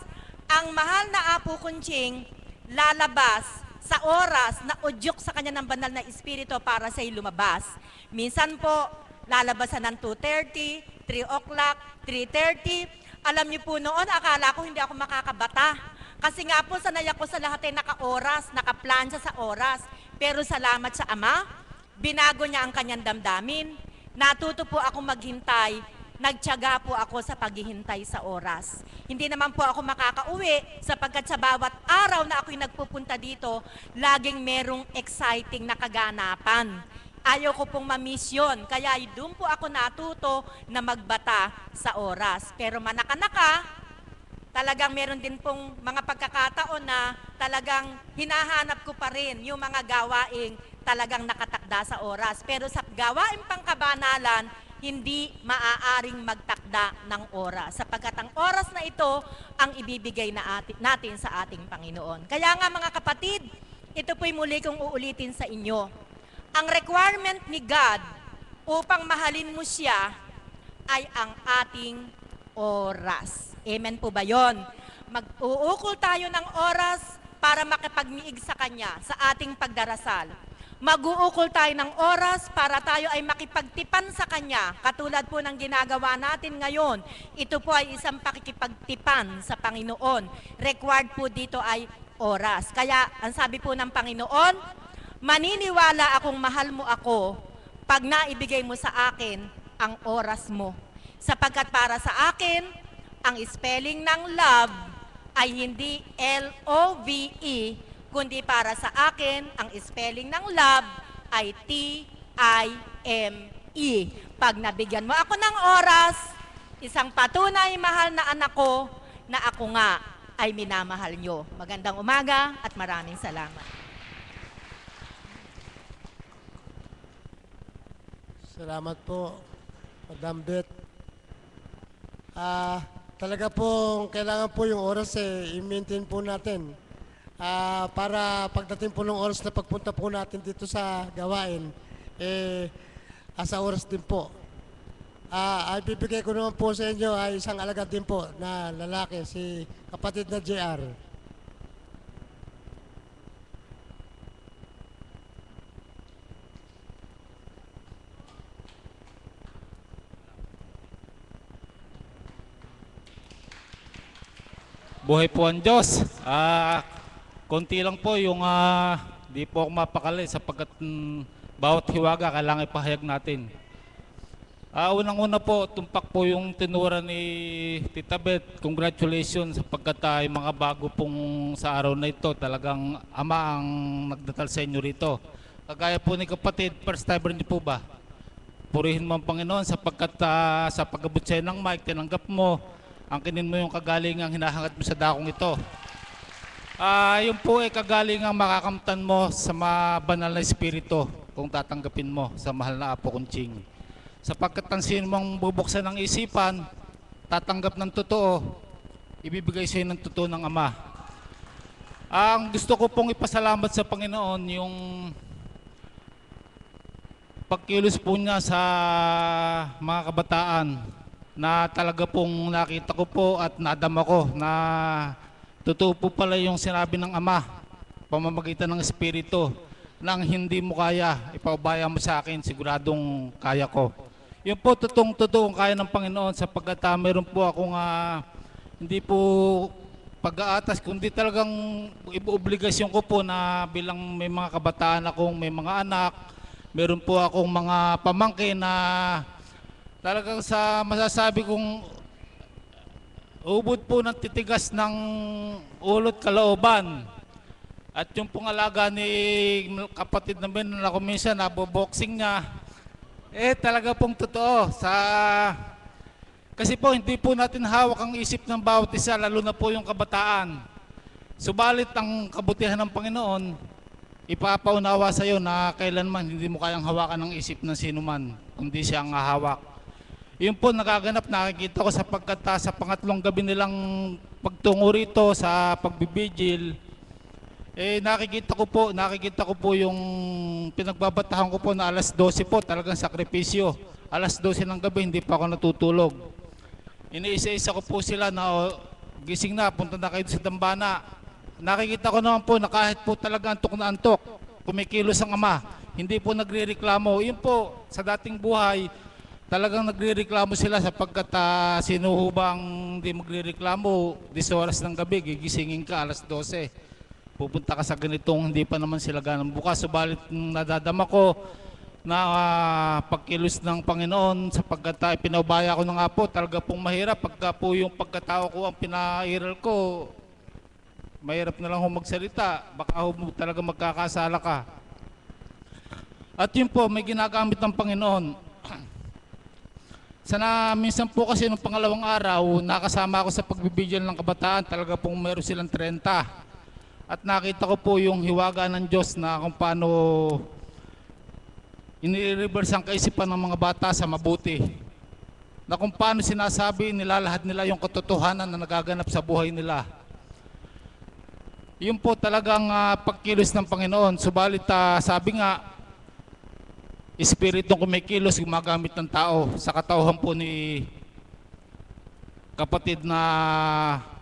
Speaker 7: Ang mahal na Apo Kunching lalabas sa oras na udyok sa kanya ng banal na espiritu para sa'y lumabas. Minsan po, lalabasan ng 2:30, 3 o'clock, 3:30. Alam niyo po noon, akala ko hindi ako makakabata. Kasi nga po, sanay ako sa lahat ay naka-oras, naka-plansya sa oras. Pero salamat sa Ama, binago niya ang kanyang damdamin. Natuto po ako maghintay, nagtiyaga po ako sa paghihintay sa oras. Hindi naman po ako makakauwi sapagkat sa bawat araw na ako'y nagpupunta dito, laging merong exciting na kaganapan. Ayaw ko pong mamisyon, kaya doon po ako natuto na magbata sa oras. Pero manaka-naka, talagang meron din pong mga pagkakataon na talagang hinahanap ko pa rin yung mga gawaing talagang nakatakda sa oras. Pero sa gawaing pangkabanalan, hindi maaaring magtakda ng oras. Sapagkat ang oras na ito ang ibibigay natin sa ating Panginoon. Kaya nga mga kapatid, ito po'y muli kong uulitin sa inyo. Ang requirement ni God upang mahalin mo siya ay ang ating oras. Amen po ba yun? Mag-uukol tayo ng oras para makipagmiig sa Kanya sa ating pagdarasal. Mag-uukol tayo ng oras para tayo ay makipagtipan sa Kanya. Katulad po ng ginagawa natin ngayon, ito po ay isang pakikipagtipan sa Panginoon. Required po dito ay oras. Kaya ang sabi po ng Panginoon, maniniwala akong mahal mo ako pag naibigay mo sa akin ang oras mo. Sapagkat para sa akin, ang spelling ng love ay hindi L-O-V-E, kundi para sa akin, ang spelling ng love ay T-I-M-E. Pag nabigyan mo ako ng oras, isang patunay mahal na anak ko na ako nga ay minamahal nyo. Magandang umaga at maraming salamat.
Speaker 3: Salamat po, Madam Beth. Talaga po, kailangan po yung oras i-maintain po natin. Para pagdating po ng oras na pagpunta po natin dito sa gawain, asa oras din po. Ay bibigay ko naman po sa inyo ay isang alagad din po na lalaki, si kapatid na JR.
Speaker 8: Buhay po ang Diyos. Konti lang po yung di po ako mapakali sapagkat bawat hiwaga kailangan ipahayag natin. Unang-una po, tumpak po yung tinura ni Tita Beth. Congratulations sapagkat yung mga bago pong sa araw na ito, talagang ama ang nagdatal sa inyo rito. Kagaya po ni kapatid, first timer niyo po ba? Purihin mo ang Panginoon sapagkat sa pag-abot sa'yo ng mic, tinanggap mo, angkinin mo yung kagalingang hinahangad mo sa dakong ito. Yun po ay kagalingang makakamtan mo sa banal na espiritu kung tatanggapin mo sa mahal na Apo Kunching. Sapagkat ang sino mong bubuksan ng isipan, tatanggap ng totoo, ibibigay sa'yo ng totoo ng Ama. Ang gusto ko pong ipasalamat sa Panginoon, yung pagkilos po niya sa mga kabataan na talaga pong nakita ko po at nadama ko na totoo po pala yung sinabi ng Ama pamamagitan ng Espiritu nang hindi mo kaya, ipaubaya mo sa akin, siguradong kaya ko. Yun po, totoong kaya ng Panginoon sapagkat mayroon po akong hindi po pag-aatas, kundi talagang obligasyon ko po na bilang may mga kabataan akong may mga anak, meron po akong mga pamangkin na talagang sa masasabi kong ubod po ng titigas ng ulot kalooban. At yung pong alaga ni kapatid namin na kuminsan, naboboxing niya, talaga pong totoo. Kasi po hindi po natin hawak ang isip ng bawat isa, lalo na po yung kabataan. Subalit ang kabutihan ng Panginoon, ipapaunawa sa iyo na kailanman hindi mo kayang hawakan ang isip ng sino man, kundi siya ang hahawak. Yun po nagaganap, nakikita ko sapagkat sa pangatlong gabi nilang pagtungo rito sa pagbibigil, nakikita ko po yung pinagbabatahan ko po na alas 12 po, talagang sakripisyo. Alas 12 ng gabi, hindi pa ako natutulog. Iniisa-isa ko po sila na gising na, punta na kayo sa dambana. Nakikita ko naman po na kahit po talaga antok na antok, kumikilos ang Ama, hindi po nagre-reklamo. Yun po, sa dating buhay, talagang nagre-reklamo sila sapagkat sino ho bang hindi magre-reklamo, 10 oras ng gabi, gigisingin ka alas 12. Pupunta ka sa ganitong hindi pa naman sila ganang bukas. Subalit nadadama ko na pagkilos ng Panginoon sapagkat pinaubaya ko na nga po, talaga pong mahirap pagka po yung pagkatao ko ang pinairal ko, mahirap na lang ho magsalita, baka ho talaga magkakasala ka. At yun po, may ginagamit ng Panginoon. Minsan po kasi nung pangalawang araw, nakasama ako sa pagbibigyan ng kabataan, talaga pong meron silang 30. At nakita ko po yung hiwaga ng Diyos na kung paano ini-reverse ang kaisipan ng mga bata sa mabuti. Na kung paano sinasabi, nilalahad nila yung katotohanan na nagaganap sa buhay nila. Yun po talagang pagkilos ng Panginoon. Subalit sabi nga, Espiritong kumikilos, gumagamit ng tao. Sa katauhan po ni kapatid na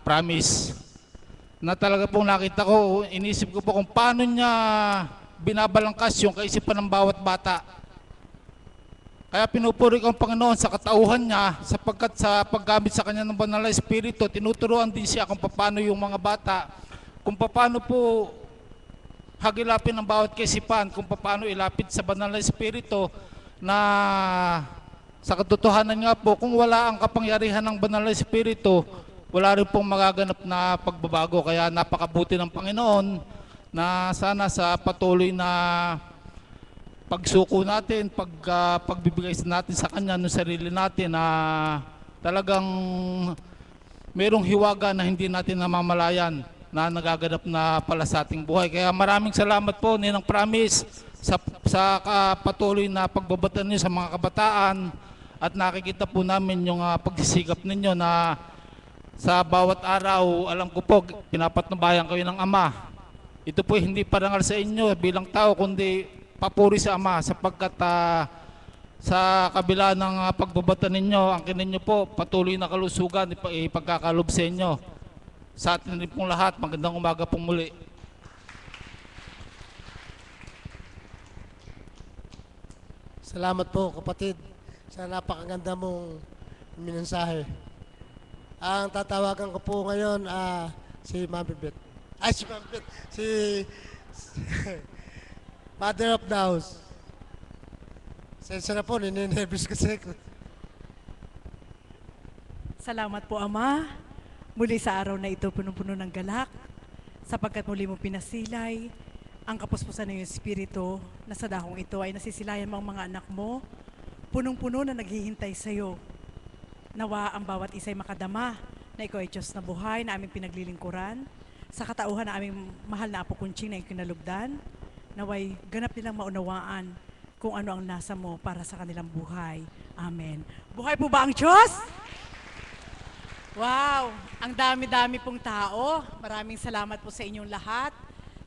Speaker 8: Promise, na talaga pong nakita ko, inisip ko po kung paano niya binabalangkas yung kaisipan ng bawat bata. Kaya pinupuri ko ang Panginoon sa katauhan niya sapagkat sa paggamit sa kanya ng banal na Espiritu, tinuturuan din siya kung paano yung mga bata, kung paano po hagilapin ang bawat kaisipan, kung paano ilapit sa banal na Espiritu na sa katotohanan nga po, kung wala ang kapangyarihan ng banal na Espiritu, wala rin pong magaganap na pagbabago. Kaya napakabuti ng Panginoon na sana sa patuloy na pagsuko natin, pagbibigay natin sa Kanya ng sarili natin na talagang merong hiwaga na hindi natin namamalayan na nagaganap na pala sa ating buhay. Kaya maraming salamat po, Ninang Promise, sa patuloy na pagbabatan niyo sa mga kabataan at nakikita po namin yung pagsisikap ninyo na sa bawat araw, alam ko po, pinapatnubayan kayo ng Ama. Ito po hindi parangal sa inyo bilang tao, kundi papuri sa Ama sapagkat sa kabila ng pagbabatan ninyo, ang kininyo po, patuloy na kalusugan, ipagkakalob sa inyo. Sa atin rin pong lahat, magandang umaga pong muli.
Speaker 3: Salamat po kapatid sa napakaganda mong minensahe. Ang tatawagan ko po ngayon si Mami Bet. Ay, si Mami Bet. Si Mother of the House. Sensya na po, ninenervous kasi.
Speaker 9: Salamat po, Ama. Muli sa araw na ito, punong-puno ng galak, sapagkat muli mo pinasilay ang kapuspusan ng iyong Espiritu na sa dahong ito ay nasisilayan mo ang mga anak mo, punong-puno na naghihintay sa iyo. Nawa ang bawat isa'y makadama na ikaw ay Diyos na buhay na aming pinaglilingkuran, sa katauhan na aming mahal na Apo Kunching na iyong kinalugdan, naway ganap nilang maunawaan kung ano ang nasa mo para sa kanilang buhay. Amen. Buhay po ba ang Diyos? Wow! Ang dami-dami pong tao. Maraming salamat po sa inyong lahat.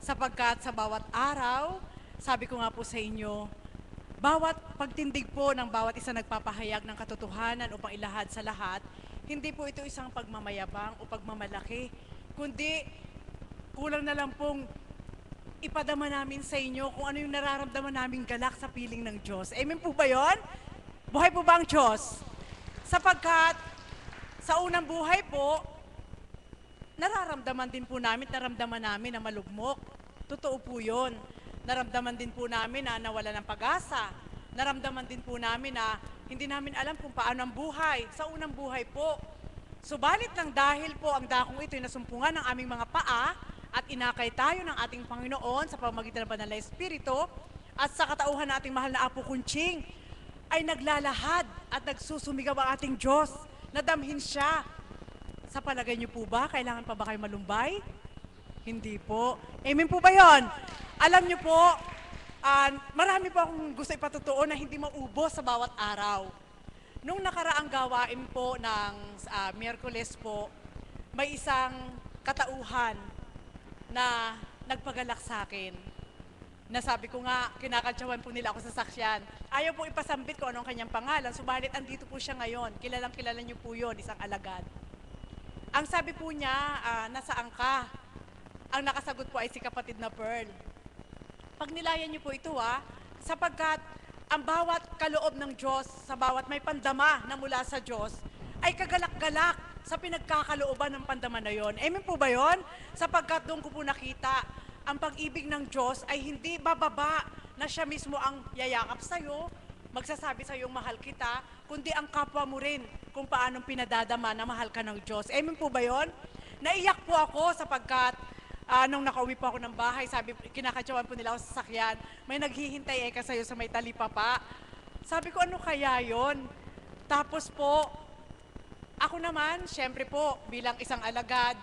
Speaker 9: Sapagkat sa bawat araw, sabi ko nga po sa inyo, bawat pagtindig po ng bawat isa nagpapahayag ng katotohanan upang ilahad sa lahat, hindi po ito isang pagmamayabang o pagmamalaki, kundi kulang na lang pong ipadama namin sa inyo kung ano yung nararamdaman naming galak sa piling ng Diyos. Amen po ba yun? Buhay po ba ang Diyos? Sapagkat sa unang buhay po, naramdaman din po namin na malugmok. Totoo po yun. Naramdaman din po namin na nawala ng pag-asa. Naramdaman din po namin na hindi namin alam kung paano ang buhay. Sa unang buhay po. Subalit lang dahil po ang dakong ito ay nasumpungan ng aming mga paa at inakay tayo ng ating Panginoon sa pamamagitan ng Banal na Espiritu at sa katauhan ng ating mahal na Apo Kunching, ay naglalahad at nagsusumigaw ang ating Diyos. Nadamhin siya. Sa palagay niyo po ba, kailangan pa ba kayo malumbay? Hindi po. Amen po ba yun? Alam niyo po, marami po akong gusto ipatutuon na hindi maubos sa bawat araw. Nung nakaraang gawain po ng Miyerkules po, may isang katauhan na nagpagalak sa akin. Nasabi ko nga, kinakantsawan po nila ako sa saksyan. Ayaw po ipasambit ko anong kanyang pangalan, subalit andito po siya ngayon. Kilalang kilala niyo po yun, isang alagad. Ang sabi po niya, nasaan ka? Ang nakasagot po ay si kapatid na Pearl. Pag nilayan niyo po ito sapagkat ang bawat kaloob ng Diyos, sa bawat may pandama na mula sa Diyos, ay kagalak-galak sa pinagkakalooban ng pandama na yon. Amen po ba yon? Sapagkat doon ko po nakita, ang pag-ibig ng Diyos ay hindi bababa na siya mismo ang yayakap sa'yo, magsasabi sa'yo mahal kita, kundi ang kapwa mo rin kung paanong pinadadama na mahal ka ng Diyos. Amen po ba yon? Naiyak po ako sapagkat nung nakauwi po ako ng bahay, sabi, kinakatsawan po nila ako sa sakyan, may naghihintay ka sa'yo sa may talipapa. Sabi ko, ano kaya yon? Tapos po, ako naman, syempre po, bilang isang alagad,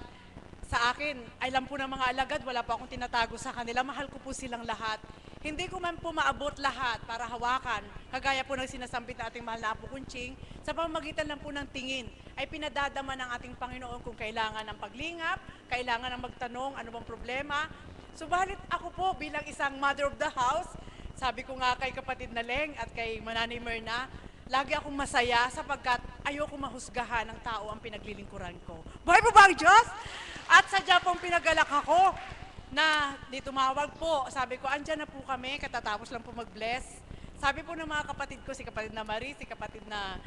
Speaker 9: sa akin, alam po ng mga alagad, wala po akong tinatago sa kanila, mahal ko po silang lahat. Hindi ko man po maabot lahat para hawakan, kagaya po ng sinasambit na ating mahal na Apo Kunching, sa pamamagitan lang po ng tingin, ay pinadadama ng ating Panginoon kung kailangan ng paglingap, kailangan ng magtanong, ano bang problema. Subalit ako po bilang isang mother of the house, sabi ko nga kay kapatid na Leng at kay Mananay Myrna, lagi akong masaya sapagkat ayoko mahusgahan ng tao ang pinaglilingkuran ko. Buhay po ba ang Diyos? At sadya pong pinagalak ako na di tumawag po. Sabi ko, andyan na po kami, katatapos lang po mag-bless. Sabi po ng mga kapatid ko, si kapatid na Marie, si kapatid na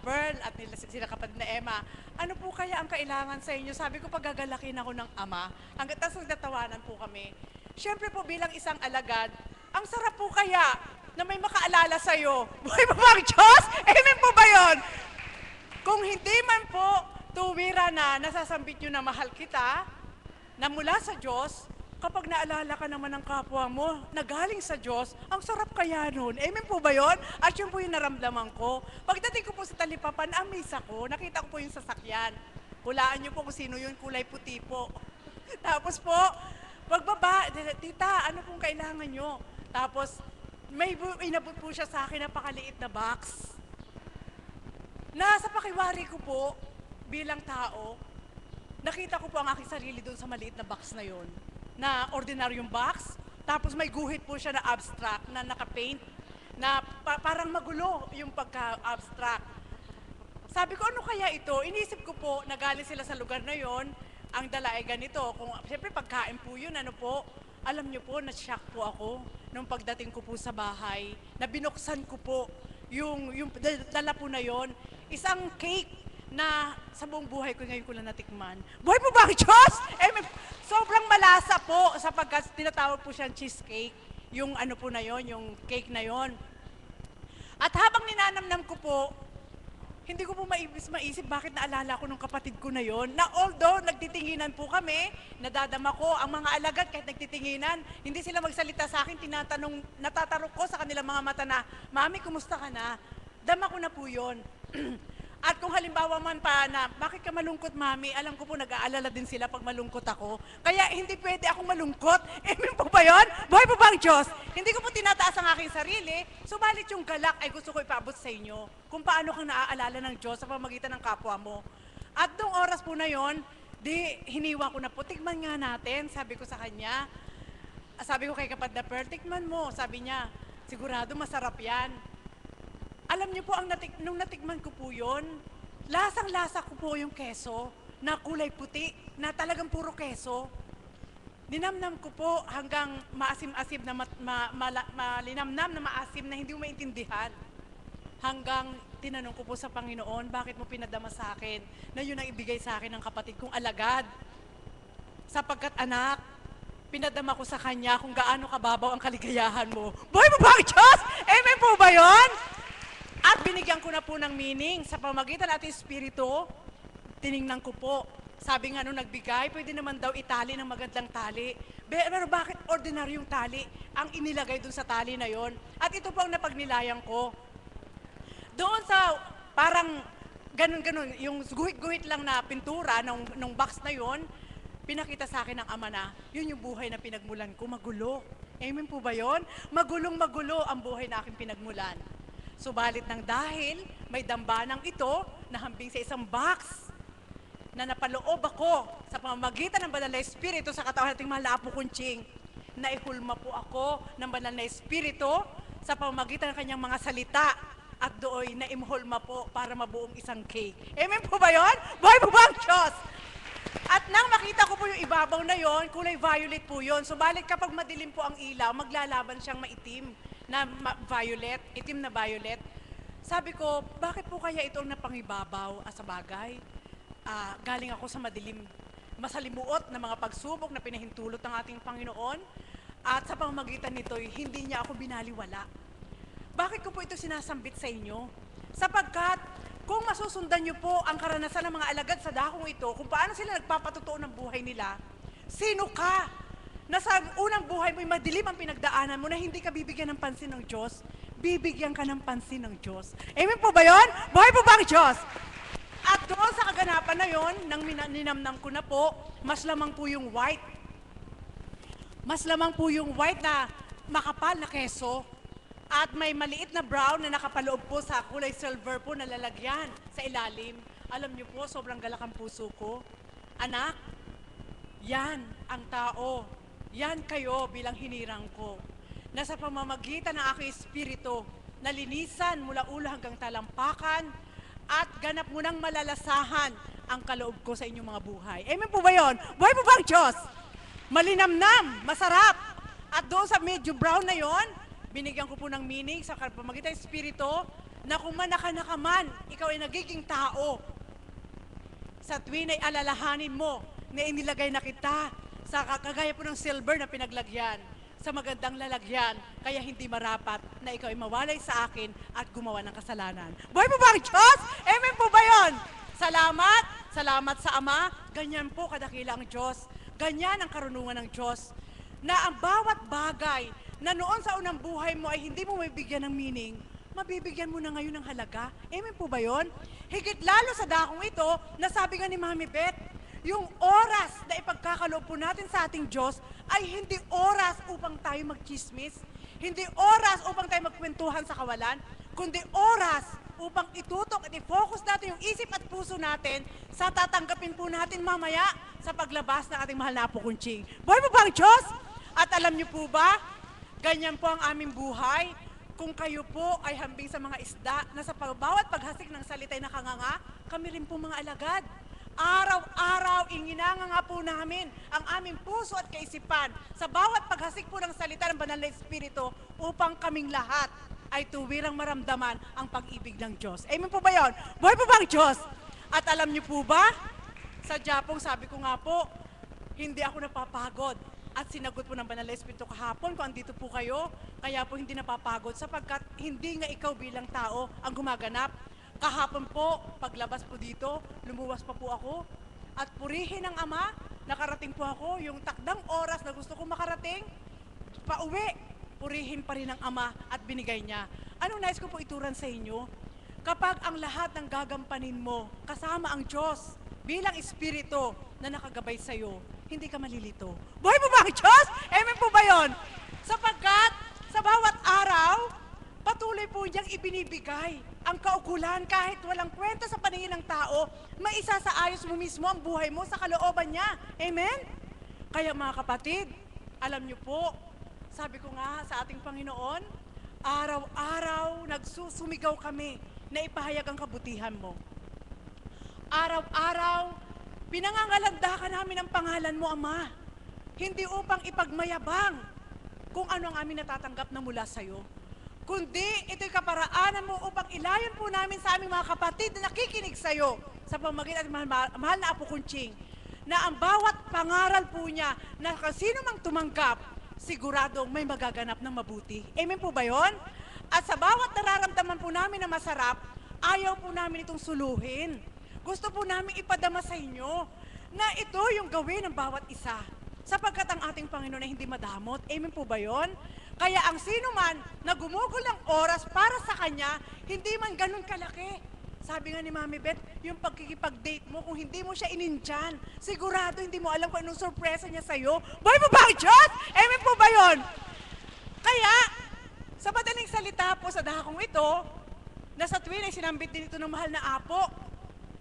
Speaker 9: Pearl, at sila kapatid na Emma, ano po kaya ang kailangan sa inyo? Sabi ko, pagagalakin ako ng Ama. Hanggang tas nagtatawanan po kami. Siyempre po bilang isang alagad, ang sarap po kaya na may makaalala sa'yo. Buhay pa ba ang Diyos? Amen po ba yun? Kung hindi man po tuwira na nasasambit nyo na mahal kita, na mula sa Diyos, kapag naalala ka naman ng kapwa mo na galing sa Diyos, ang sarap kaya nun. Amen po ba yun? At yun po yung naramdaman ko. Pagdating ko po sa Talipapan, amaze ako. Nakita ko po yung sasakyan. Hulaan niyo po kung sino yun, kulay puti po. Tapos po, pagbaba, tita, ano pong kailangan nyo? Tapos, may inabot po siya sa akin, napakaliit na box. Nasa pakiwari ko po, bilang tao, nakita ko po ang aking sarili doon sa maliit na box na yon, na ordinaryong box, tapos may guhit po siya na abstract, na naka-paint, na parang magulo yung pagka-abstract. Sabi ko, ano kaya ito? Inisip ko po, nagaling sila sa lugar na yon, ang dala ay ganito. Kung, siyempre, pagkain po yun, ano po, alam niyo po, na-shock po ako nung pagdating ko po sa bahay, na binuksan ko po yung dala po na yon, isang cake na sa buong buhay ko ngayon ko lang natikman. Buhay po ba ang Diyos? Sobrang malasa po sapagkat tinatawag po siyang cheesecake, yung ano po na yon, yung cake na yon. At habang ninanamnam ko po, hindi ko po maisip bakit naalala ko nung kapatid ko na yon, na although nagtitinginan po kami, nadadama ko ang mga alagad kahit nagtitinginan, hindi sila magsalita sa akin, natatarok ko sa kanilang mga mata na, Mami, kumusta ka na? Dama ko na po yon. At kung halimbawa man pa na, bakit ka malungkot, Mami? Alam ko po, nag-aalala din sila pag malungkot ako. Kaya hindi pwede akong malungkot. Amen po ba yun? Buhay po ba ang Diyos? Hindi ko po tinataas ang aking sarili, subalit yung galak ay gusto ko ipaabot sa inyo kung paano kang naaalala ng Diyos sa pamamagitan ng kapwa mo. At noong oras po na yon, di hiniwa ko na po, tikman nga natin, sabi ko sa kanya. Sabi ko kay kapatid na Per, tikman mo. Sabi niya, sigurado masarap yan. Alam niyo po, nung natikman ko po yun, lasang-lasa ko po yung keso na kulay puti, na talagang puro keso. Ninamnam ko po hanggang maasim-asim na malinamnam na maasim na hindi mo maintindihan. Hanggang tinanong ko po sa Panginoon, bakit mo pinadama sa akin na yun ang ibigay sa akin ng kapatid kong alagad? Sapagkat anak, pinadama ko sa kanya kung gaano kababaw ang kaligayahan mo. Buhay mo ba ang Diyos? Amen po ba yun? At binigyan ko na po ng meaning sa pamagitan ng ating espiritu, tiningnan ko po. Sabi nga nung nagbigay, pwede naman daw itali ng magandang tali. Pero bakit ordinaryong tali ang inilagay dun sa tali na yon? At ito po ang napagnilayan ko. Doon sa parang ganun-ganun, yung guhit-guhit lang na pintura nung box na yon, pinakita sa akin ng ama na, yun yung buhay na pinagmulan ko, magulo. Amen po ba yun? Magulong-magulo ang buhay na aking pinagmulan. Subalit ng dahil may dambanang ito na hambing sa isang box na napaloob ako sa pamamagitan ng banal na espiritu sa katawan nating mahal na Apo Kunching, naihulma po ako ng banal na espiritu sa pamamagitan ng kanyang mga salita at doon naimhulma po para mabuong isang cake. Amen po ba yun? Buhay po ba ang Diyos? At nang makita ko po yung ibabaw na yon, kulay violet po yon. Subalit kapag madilim po ang ilaw, maglalaban siyang maitim na violet, itim na violet. Sabi ko, bakit po kaya ito ang napangibabaw? Sa bagay, galing ako sa madilim, masalimuot na mga pagsubok na pinahintulot ng ating Panginoon at sa pamamagitan nito'y hindi niya ako binaliwala. Bakit ko po ito sinasambit sa inyo? Sapagkat kung masusundan niyo po ang karanasan ng mga alagad sa dakong ito, kung paano sila nagpapatotoo ng buhay nila, sino ka? Na sa unang buhay mo'y madilim ang pinagdaanan mo na hindi ka bibigyan ng pansin ng Diyos, bibigyan ka ng pansin ng Diyos. Amen po ba yun? Buhay po ba ang Diyos? At doon sa kaganapan na yon, nang ninamnam ko na po, mas lamang po yung white. Mas lamang po yung white na makapal na keso. At may maliit na brown na nakapaloob po sa kulay silver po na lalagyan sa ilalim. Alam niyo po, sobrang galak ang puso ko. Anak, yan ang tao. Yan kayo bilang hinirang ko. Na sa pamamagitan ng aking espiritu, nalinisan mula ulo hanggang talampakan at ganap mo nang malalasahan ang kaloob ko sa inyong mga buhay. Amen po ba yun? Buhay po ba ang Diyos? Malinamnam, masarap. At doon sa medyo brown na yon, binigyan ko po ng meaning sa pamamagitan ng espiritu na kung manaka-naka man, ikaw ay nagiging tao. Sa tuwin ay alalahanin mo na inilagay na kita sa kagaya po ng silver na pinaglagyan, sa magandang lalagyan, kaya hindi marapat na ikaw ay mawalay sa akin at gumawa ng kasalanan. Buhay po ba ang Diyos? Amen po ba yun? Salamat sa Ama, ganyan po kadakila ang Diyos, ganyan ang karunungan ng Diyos. na ang bawat bagay na noon sa unang buhay mo ay hindi mo mabibigyan ng meaning, mabibigyan mo na ngayon ng halaga. Amen po ba yun? Higit lalo sa dakong ito, nasabi nga ni Mami Beth, yung oras na ipagkakaloob po natin sa ating Diyos ay hindi oras upang tayo magchismis, hindi oras upang tayo magkwentuhan sa kawalan, kundi oras upang itutok at i-focus natin yung isip at puso natin sa tatanggapin po natin mamaya sa paglabas ng ating mahal na Apo Kunching. Buhay po ba ang Diyos? At alam niyo po ba, ganyan po ang aming buhay. Kung kayo po ay hambing sa mga isda na sa bawat paghasik ng salita'y nakanganga, kami rin po mga alagad. Araw-araw, inginanganga po namin ang aming puso at kaisipan sa bawat paghasik po ng salita ng Banal na Espiritu upang kaming lahat ay tuwirang maramdaman ang pag-ibig ng Diyos. Amen po ba yun? Buhay po ba ang Diyos? At alam niyo po ba, sa Japong sabi ko nga po, hindi ako napapagod. At sinagot po ng Banal na Espiritu kahapon kung andito po kayo, kaya po hindi napapagod sapagkat hindi nga ikaw bilang tao ang gumaganap. Kahapon po, paglabas po dito, lumuwas pa po ako at purihin ng Ama, nakarating po ako, yung takdang oras na gusto kong makarating, pauwi, purihin pa rin ng Ama at binigay niya. Anong nais ko po ituran sa inyo? Kapag ang lahat ng gagampanin mo, kasama ang Diyos, bilang Espiritu na nakagabay sa iyo, hindi ka malilito. Buhay po ba ang Diyos? Amen po ba yun? Sapagkat sa bawat araw, patuloy po niyang ibinibigay ang kaukulan kahit walang kwenta sa paningin ng tao, may isa sa ayos mo mismo ang buhay mo sa kalooban niya. Amen? Kaya mga kapatid, alam niyo po, sabi ko nga sa ating Panginoon, araw-araw nagsusumigaw kami na ipahayag ang kabutihan mo. Araw-araw, pinangangalandakan namin ang pangalan mo, Ama. Hindi upang ipagmayabang kung ano ang aming natatanggap na mula sa iyo, kundi ito'y kaparaanan mo upang ilayon po namin sa aming mga kapatid na nakikinig sa iyo sa pamagitan at mahal na Apo Kunching, na ang bawat pangaral po niya na sino mang tumanggap, siguradong may magaganap ng mabuti. Amen po ba yun? At sa bawat nararamdaman po namin na masarap, ayaw po namin itong suluhin. Gusto po namin ipadama sa inyo na ito yung gawin ng bawat isa, sapagkat ang ating Panginoon ay hindi madamot. Amen po ba yun? Kaya ang sino man na gumugol ng oras para sa Kanya, hindi man ganun kalaki. Sabi nga ni Mami Beth, yung pagkikipag-date mo, kung hindi mo siya inindyan, sigurado hindi mo alam kung anong sorpresa niya sa'yo. Buhay mo ba ang Diyos? Amen po ba yun? Kaya, sa madaling salita po sa dakong ito, na sa tuwin ay sinambit din ito ng mahal na Apo,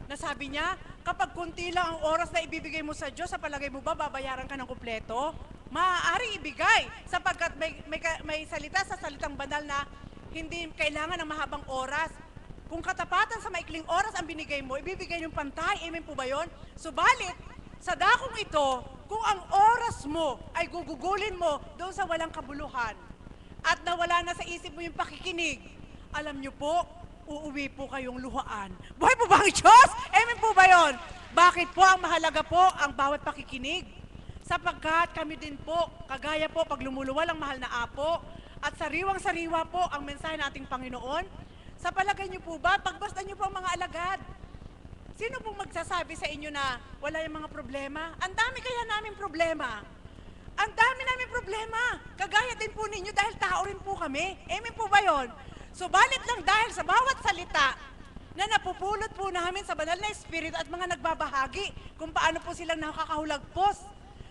Speaker 9: na sabi niya, kapag kunti lang ang oras na ibibigay mo sa Diyos, sa palagay mo ba, babayaran ka ng kumpleto? Maaaring ibigay, sapagkat may salita sa salitang banal na hindi kailangan ng mahabang oras. Kung katapatan sa maikling oras ang binigay mo, ibibigay yung pantay. Amen po ba yun? Subalit, sa dakong ito, kung ang oras mo ay gugugulin mo doon sa walang kabuluhan at nawala na sa isip mo yung pakikinig, alam nyo po, uuwi po kayong luhaan. Buhay po ba ang Diyos? Amen po ba yun? Bakit po ang mahalaga po ang bawat pakikinig? Sapagkat kami din po, kagaya po pag lumuluwal ang mahal na Apo, at sariwang-sariwa po ang mensahe ng ating Panginoon, sa palagay niyo po ba, pagbasta niyo po ang mga alagad, sino pong magsasabi sa inyo na wala yung mga problema? Ang dami kaya namin problema. Ang dami namin problema. Kagaya din po ninyo dahil tao rin po kami. Amen po ba yun? Subalit lang dahil sa bawat salita na napupulot po namin sa Banal na Espiritu at mga nagbabahagi kung paano po silang nakakahulagpos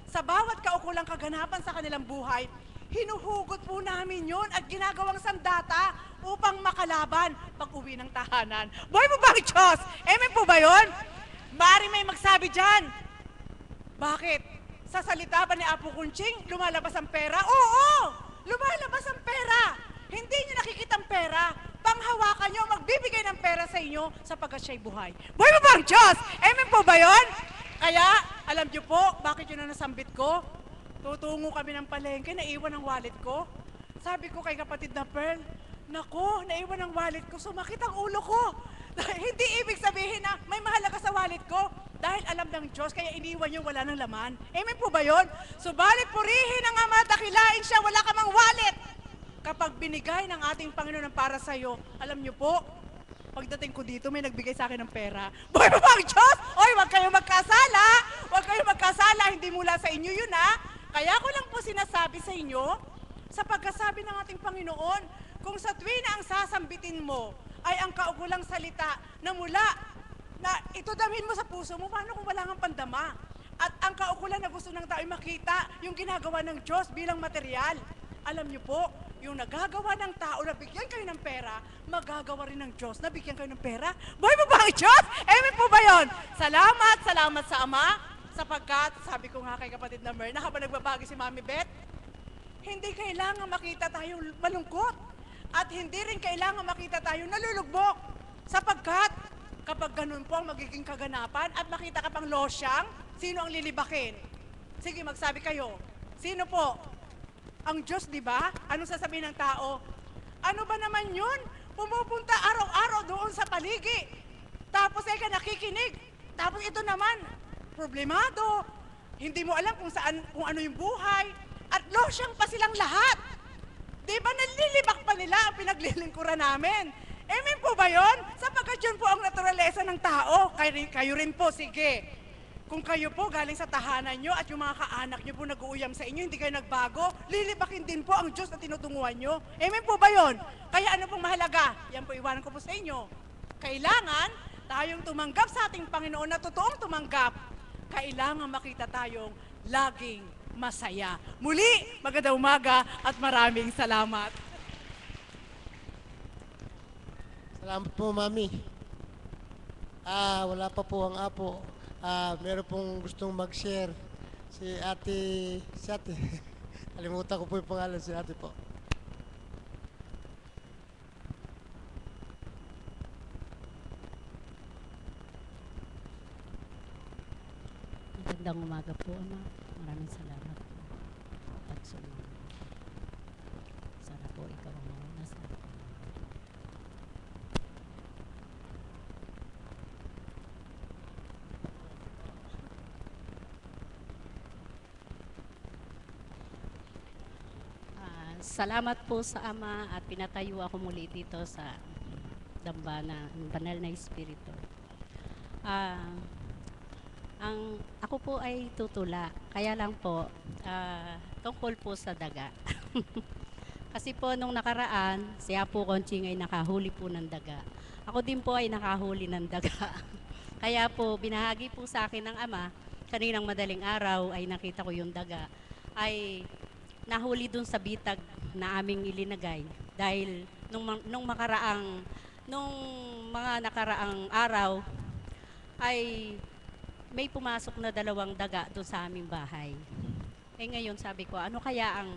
Speaker 9: sa bawat kaukulang kaganapan sa kanilang buhay, hinuhugot po namin yun at ginagawang sandata upang makalaban pag-uwi ng tahanan. Buhay po ba ang Diyos? Amen po ba yun? Maaari may magsabi dyan. Bakit? Sa salita ba ni Apo Kunching, lumalabas ang pera? Oo! Lumalabas ang pera! Hindi nyo nakikita ang pera. Panghawakan nyo, magbibigay ng pera sa inyo sapagkat siya'y buhay. Buhay po ba ang Diyos? Amen po ba yun? Kaya, alam niyo po, bakit yun na nasambit ko? Tutungo kami ng palengke, naiwan ang wallet ko. Sabi ko kay kapatid na Pearl, nako, naiwan ang wallet ko, sumakit ang ulo ko. Hindi ibig sabihin na may mahalaga sa wallet ko. Dahil alam ng Diyos, kaya iniwan niyo wala ng laman. Amen po ba yun? Subalit purihin ang Ama, dakilain siya, wala ka mang wallet. Kapag binigay ng ating Panginoon para sa iyo, alam niyo po, pagdating ko dito, may nagbigay sa akin ng pera. Buhay pa ba ang Diyos? Oy, huwag kayong magkasala! Huwag kayong magkasala, hindi mula sa inyo yun ha. Kaya ko lang po sinasabi sa inyo, sa pagkasabi ng ating Panginoon, kung sa tuwina ang sasambitin mo ay ang kaukulang salita na mula na ito damhin mo sa puso mo, paano kung wala kang pandama? At ang kaukulan na gusto ng tao ay makita yung ginagawa ng Diyos bilang material. Alam niyo po, yung nagagawa ng tao na bigyan kayo ng pera, magagawa rin ng Diyos na bigyan kayo ng pera. Buhay mo ba ang Diyos? Amen po ba yun? Salamat sa Ama, sapagkat, sabi ko nga kay kapatid na Mer, na habang nagbabagi si Mami Beth, hindi kailangan makita tayong malungkot at hindi rin kailangan makita tayong nalulugbok sapagkat kapag ganun po ang magiging kaganapan at makita ka pang losyang, sino ang lilibakin? Sige, magsabi kayo. Sino po? Ang Diyos, di ba? Anong sasabihin ng tao? Ano ba naman yun? Pumupunta araw-araw doon sa paligi. Tapos ay ka nakikinig. Tapos ito naman, problemado. Hindi mo alam kung ano yung buhay. At losyang pa silang lahat. Di ba nalilibak pa nila ang pinaglilingkuran namin? Amen po ba yun? Sapagkat yun po ang naturalesa ng tao. Kayo rin po, sige. Kung kayo po galing sa tahanan nyo at yung mga kaanak nyo po nag-uuyam sa inyo, hindi kayo nagbago, lilibakin din po ang Diyos na tinutunguhan nyo. Amen po ba yun? Kaya ano pong mahalaga? Yan po iwanan ko po sa inyo. Kailangan tayong tumanggap sa ating Panginoon na totoong tumanggap. Kailangan makita tayong laging masaya. Muli, magandang umaga at maraming salamat.
Speaker 3: Salamat po, Mami. Wala pa po ang apo. Meron pong gustong mag-share si ate, kalimutan ko po yung pangalan, si ate po.
Speaker 2: Magandang umaga po, Ama. Maraming salamat po. Pagsunod. Sana po ikaw ang mauna sa akin. Salamat po sa Ama at pinatayo ako muli dito sa dambana ng banal na espiritu. Ako po ay tutula, kaya lang po tungkol po sa daga. Kasi po nung nakaraan, si Apo Conching ay nakahuli po ng daga. Ako din po ay nakahuli ng daga. Kaya po binahagi po sa akin ng Ama, kaninang madaling araw ay nakita ko yung daga, ay nahuli dun sa bitag na aming ilinagay dahil nung mga nakaraang araw ay may pumasok na 2 daga doon sa aming bahay. Eh ngayon sabi ko, ano kaya ang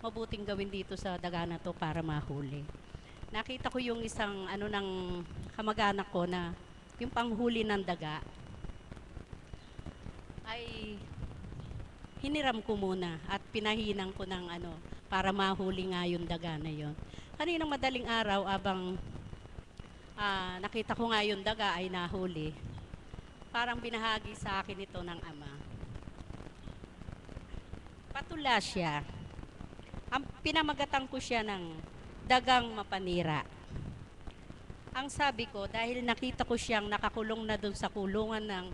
Speaker 2: mabuting gawin dito sa daga na to para mahuli? Nakita ko yung isang ng kamag-anak ko na yung panghuli ng daga ay hiniram ko muna at pinahinang ko ng para mahuli nga yung daga na yon. Kaninang madaling araw abang nakita ko nga yung daga ay nahuli, parang binahagi sa akin ito ng Ama. Patula siya. Pinamagatan ko siya ng dagang mapanira. Ang sabi ko, dahil nakita ko siyang nakakulong na doon sa kulungan ng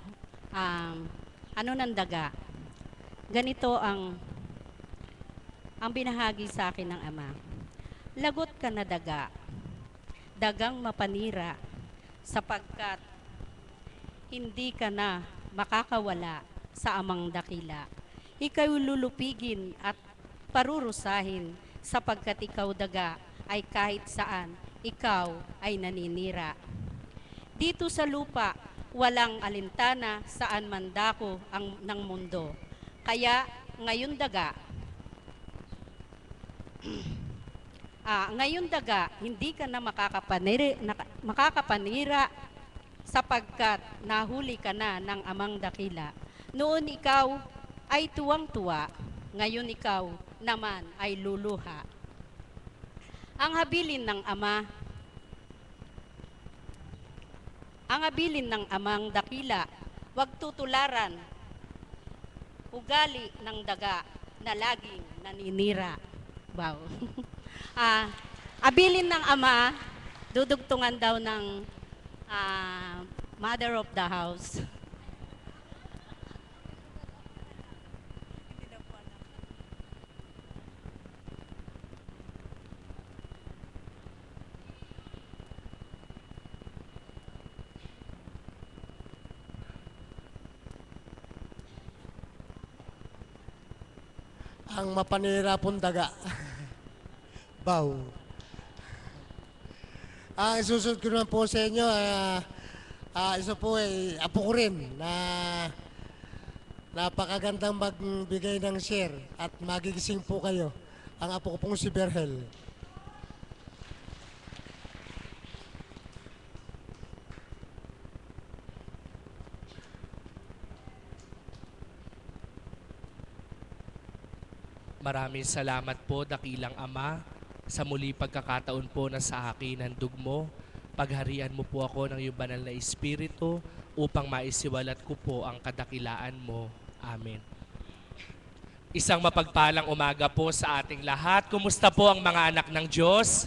Speaker 2: ng daga, ganito ang binahagi sa akin ng Ama. Lagot ka na daga, dagang mapanira, sapagkat hindi ka na makakawala sa amang dakila. Ikaw lulupigin at parurusahin, sapagkat ikaw daga ay kahit saan, ikaw ay naninira. Dito sa lupa, walang alintana saan man dako ng mundo. Kaya ngayon daga, hindi ka na makakapanira sapagkat nahuli ka na ng amang dakila. Noon ikaw ay tuwang-tuwa, ngayon ikaw naman ay luluha. Ang habilin ng amang dakila, wag tutularan, ugali ng daga na laging naninira. Wow. Abilin ng Ama, dudugtungan daw ng mother of the house.
Speaker 3: ang mapanira pong daga. Bow. Ang isusunod ko naman po sa inyo, isa po ay apo ko rin na napakagandang magbigay ng share at magigising po kayo. Ang apo ko pong si Berhel.
Speaker 10: Maraming salamat po, dakilang Ama, sa muli pagkakataon po na sa akin handog mo. Pagharian mo po ako ng iyong banal na Espiritu upang maisiwalat ko po ang kadakilaan mo. Amen. Isang mapagpalang umaga po sa ating lahat. Kumusta po ang mga anak ng Diyos?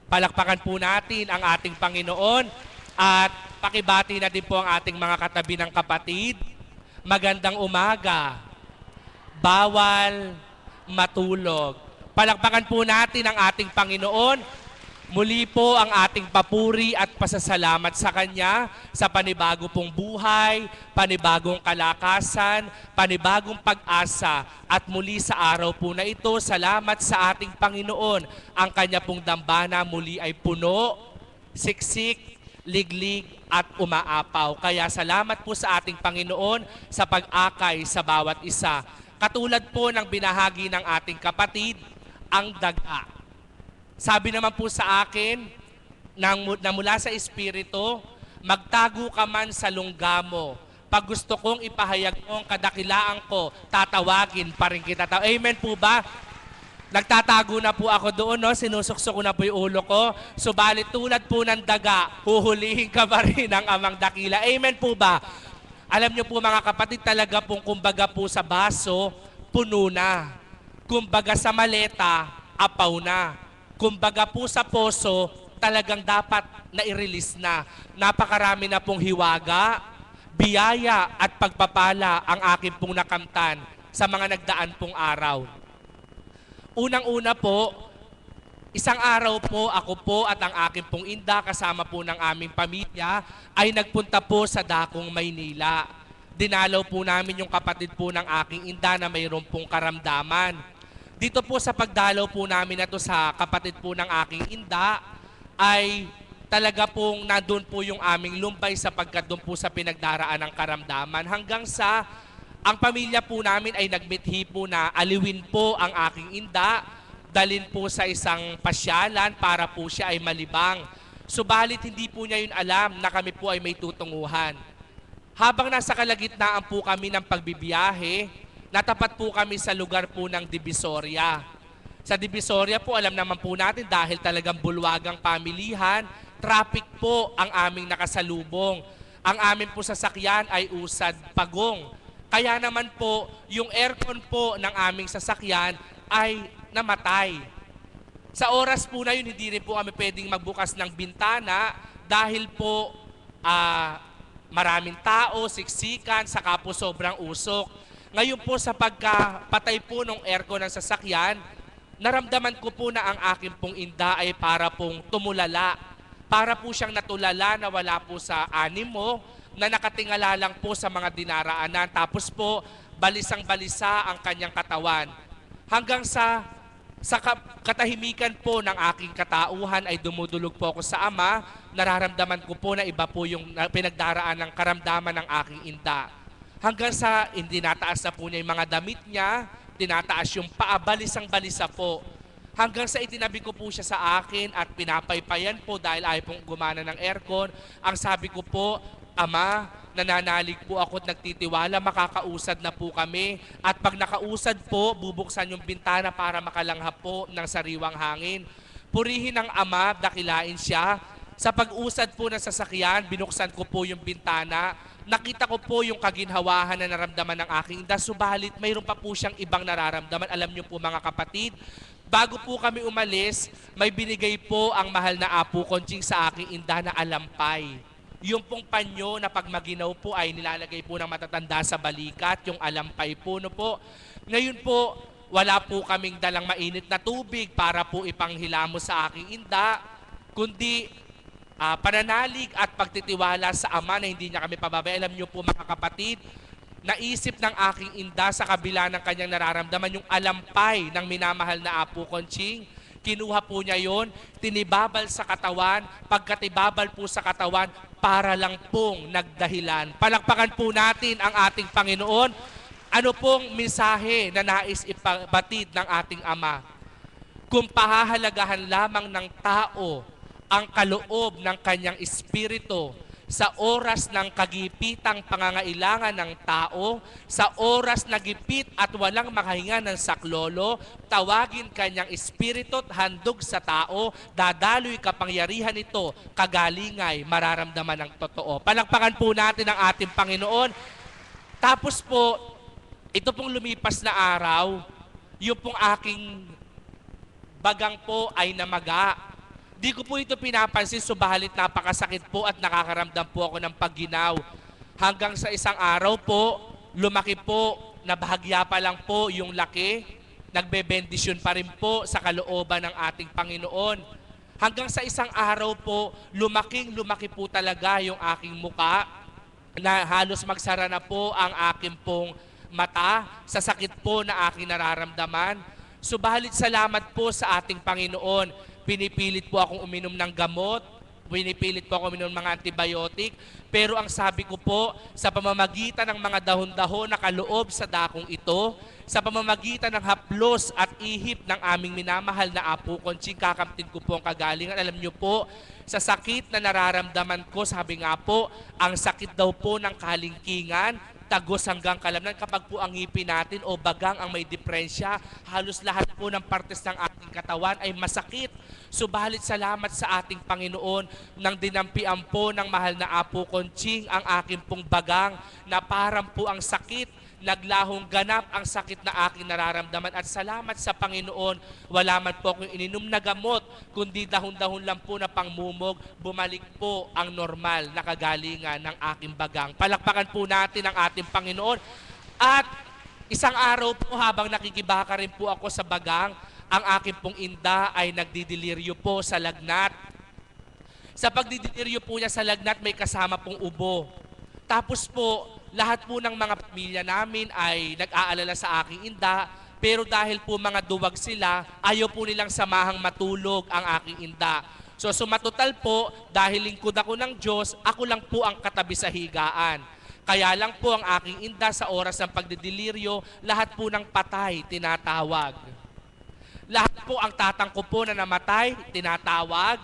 Speaker 10: Palakpakan po natin ang ating Panginoon at pakibati na din po ang ating mga katabi ng kapatid. Magandang umaga. Bawal matulog. Palakpakan po natin ang ating Panginoon. Muli po ang ating papuri at pasasalamat sa Kanya sa panibago pong buhay, panibagong kalakasan, panibagong pag-asa. At muli sa araw po na ito, salamat sa ating Panginoon. Ang Kanya pong dambana muli ay puno, siksik, liglig at umaapaw. Kaya salamat po sa ating Panginoon sa pag-akay sa bawat isa. Katulad po ng binahagi ng ating kapatid, ang daga. Sabi naman po sa akin, na mula sa Espiritu, magtago ka man sa lungga mo. Pag gusto kong ipahayag mo ang kadakilaan ko, tatawagin pa rin kita. Amen po ba? Nagtatago na po ako doon, no? Sinusuksok ko na po yung ulo ko. Subalit tulad po ng daga, huhulihin ka pa rin ng amang dakila. Amen po ba? Alam niyo po mga kapatid, talaga pong kumbaga po sa baso, puno na. Kumbaga sa maleta, apaw na. Kumbaga po sa poso, talagang dapat na-release na. Napakarami na pong hiwaga, biyaya at pagpapala ang aking pong nakamtan sa mga nagdaan pong araw. Unang-una po, isang araw po, ako po at ang aking pong inda kasama po ng aming pamilya ay nagpunta po sa Dakong, Maynila. Dinalaw po namin yung kapatid po ng aking inda na mayroon pong karamdaman. Dito po sa pagdalaw po namin na to sa kapatid po ng aking inda ay talaga pong nandun po yung aming lumbay sapagkat doon po sa pinagdaraan ng karamdaman hanggang sa ang pamilya po namin ay nagmithi po na aliwin po ang aking inda, dalin po sa isang pasyalan para po siya ay malibang. Subalit hindi po niya yun alam na kami po ay may tutunguhan. Habang nasa kalagitnaan po kami ng pagbibiyahe, natapat po kami sa lugar po ng Divisoria. Sa Divisoria po, alam naman po natin dahil talagang bulwagang pamilihan, traffic po ang aming nakasalubong. Ang aming po sasakyan ay usad pagong. Kaya naman po, yung aircon po ng aming sasakyan ay namatay. Sa oras po na yun, hindi rin po kami pwedeng magbukas ng bintana dahil po maraming tao, siksikan, saka po sobrang usok. Ngayon po sa pagkapatay po ng aircon ng sasakyan, naramdaman ko po na ang aking pong inda ay para pong tumulala. Para po siyang natulala na wala po sa animo, na nakatingala lang po sa mga dinaraanan. Tapos po, balisang-balisa ang kanyang katawan. Hanggang sa katahimikan po ng aking katauhan ay dumudulog po ako sa Ama, nararamdaman ko po na iba po yung pinagdaraan ng karamdaman ng aking inda. Hanggang sa hindi nataas na po niya yung mga damit niya, tinataas yung paa, balisang-balisa po. Hanggang sa itinabi ko po siya sa akin at pinapaypayan po dahil ayaw pong gumana ng aircon. Ang sabi ko po, Ama, nananalig po ako at nagtitiwala, makakausad na po kami. At pag nakausad po, bubuksan yung bintana para makalanghap po ng sariwang hangin. Purihin ng Ama, dakilain siya. Sa pag-usad po ng sasakyan, binuksan ko po yung bintana. Nakita ko po yung kaginhawahan na naramdaman ng aking inda. Subalit, mayroon pa po siyang ibang nararamdaman. Alam niyo po mga kapatid, bago po kami umalis, may binigay po ang mahal na Apo Konching sa aking inda na alampay. Yung pong panyo na pag maginaw po ay nilalagay po ng matatanda sa balikat, yung alampay po. No po. Ngayon po, wala po kaming dalang mainit na tubig para po ipanghilamos sa aking inda, kundi pananalig at pagtitiwala sa Ama na hindi niya kami pababayaan. Alam niyo po mga kapatid, naisip ng aking inda sa kabila ng kanyang nararamdaman yung alampay ng minamahal na Apo Conching. Kinuha po niya yon, tinibabal sa katawan, pagkatibabal po sa katawan, para lang pong nagdahilan. Palakpakan po natin ang ating Panginoon. Ano pong mensahe na nais ipabatid ng ating Ama? Kung pahahalagahan lamang ng tao ang kaloob ng kanyang espiritu sa oras ng kagipitang pangangailangan ng tao, sa oras na gipit at walang makahinga ng saklolo, tawagin kanyang espiritu at handog sa tao, dadaloy kapangyarihan ito, kagalingay, mararamdaman ng totoo. Palakpakan po natin ang ating Panginoon. Tapos po, ito pong lumipas na araw, yung pong aking bagang po ay namaga. Di ko po ito pinapansin, subalit napakasakit po at nakakaramdam po ako ng pagginaw. Hanggang sa isang araw po, lumaki po, nabahagya pa lang po yung laki, nagbebendisyon pa rin po sa kalooban ng ating Panginoon. Hanggang sa isang araw po, lumaki po talaga yung aking muka, na halos magsara na po ang aking pong mata sa sakit po na aking nararamdaman. Subalit salamat po sa ating Panginoon. Pinipilit po akong uminom ng gamot, pinipilit po ako uminom ng mga antibiotic, pero ang sabi ko po, sa pamamagitan ng mga dahon-dahon na kaloob sa dakong ito, sa pamamagitan ng haplos at ihip ng aming minamahal na Apo Conching, kakamtin ko po ang kagalingan. Alam niyo po, sa sakit na nararamdaman ko, sabi nga po, ang sakit daw po ng kalingkingan, tagos hanggang kalamnan. Kapag po ang ngipin natin o bagang ang may depresya, halos lahat po ng partes ng ating katawan ay masakit. Subalit salamat sa ating Panginoon nang dinampian po ng mahal na Apo Conching ang aking pong bagang, na parang po ang sakit, naglahong ganap ang sakit na aking nararamdaman. At salamat sa Panginoon, wala man po akong ininom na gamot, kundi dahon-dahon lang po na pangmumog, bumalik po ang normal na kagalingan ng aking bagang. Palakpakan po natin ang ating Panginoon. At isang araw po, habang nakikibaka rin po ako sa bagang, ang aking pong inda ay nagdidiliryo po sa lagnat. Sa pagdidiliryo po niya sa lagnat, may kasama pong ubo. Tapos po, lahat po ng mga pamilya namin ay nag-aalala sa aking inda, pero dahil po mga duwag sila, ayaw po nilang samahang matulog ang aking inda. So sumatotal po, dahil lingkod ako ng Diyos, ako lang po ang katabi sa higaan. Kaya lang po ang aking inda sa oras ng pagdidiliryo, lahat po ng patay tinatawag. Lahat po ang tatang ko po na namatay, tinatawag.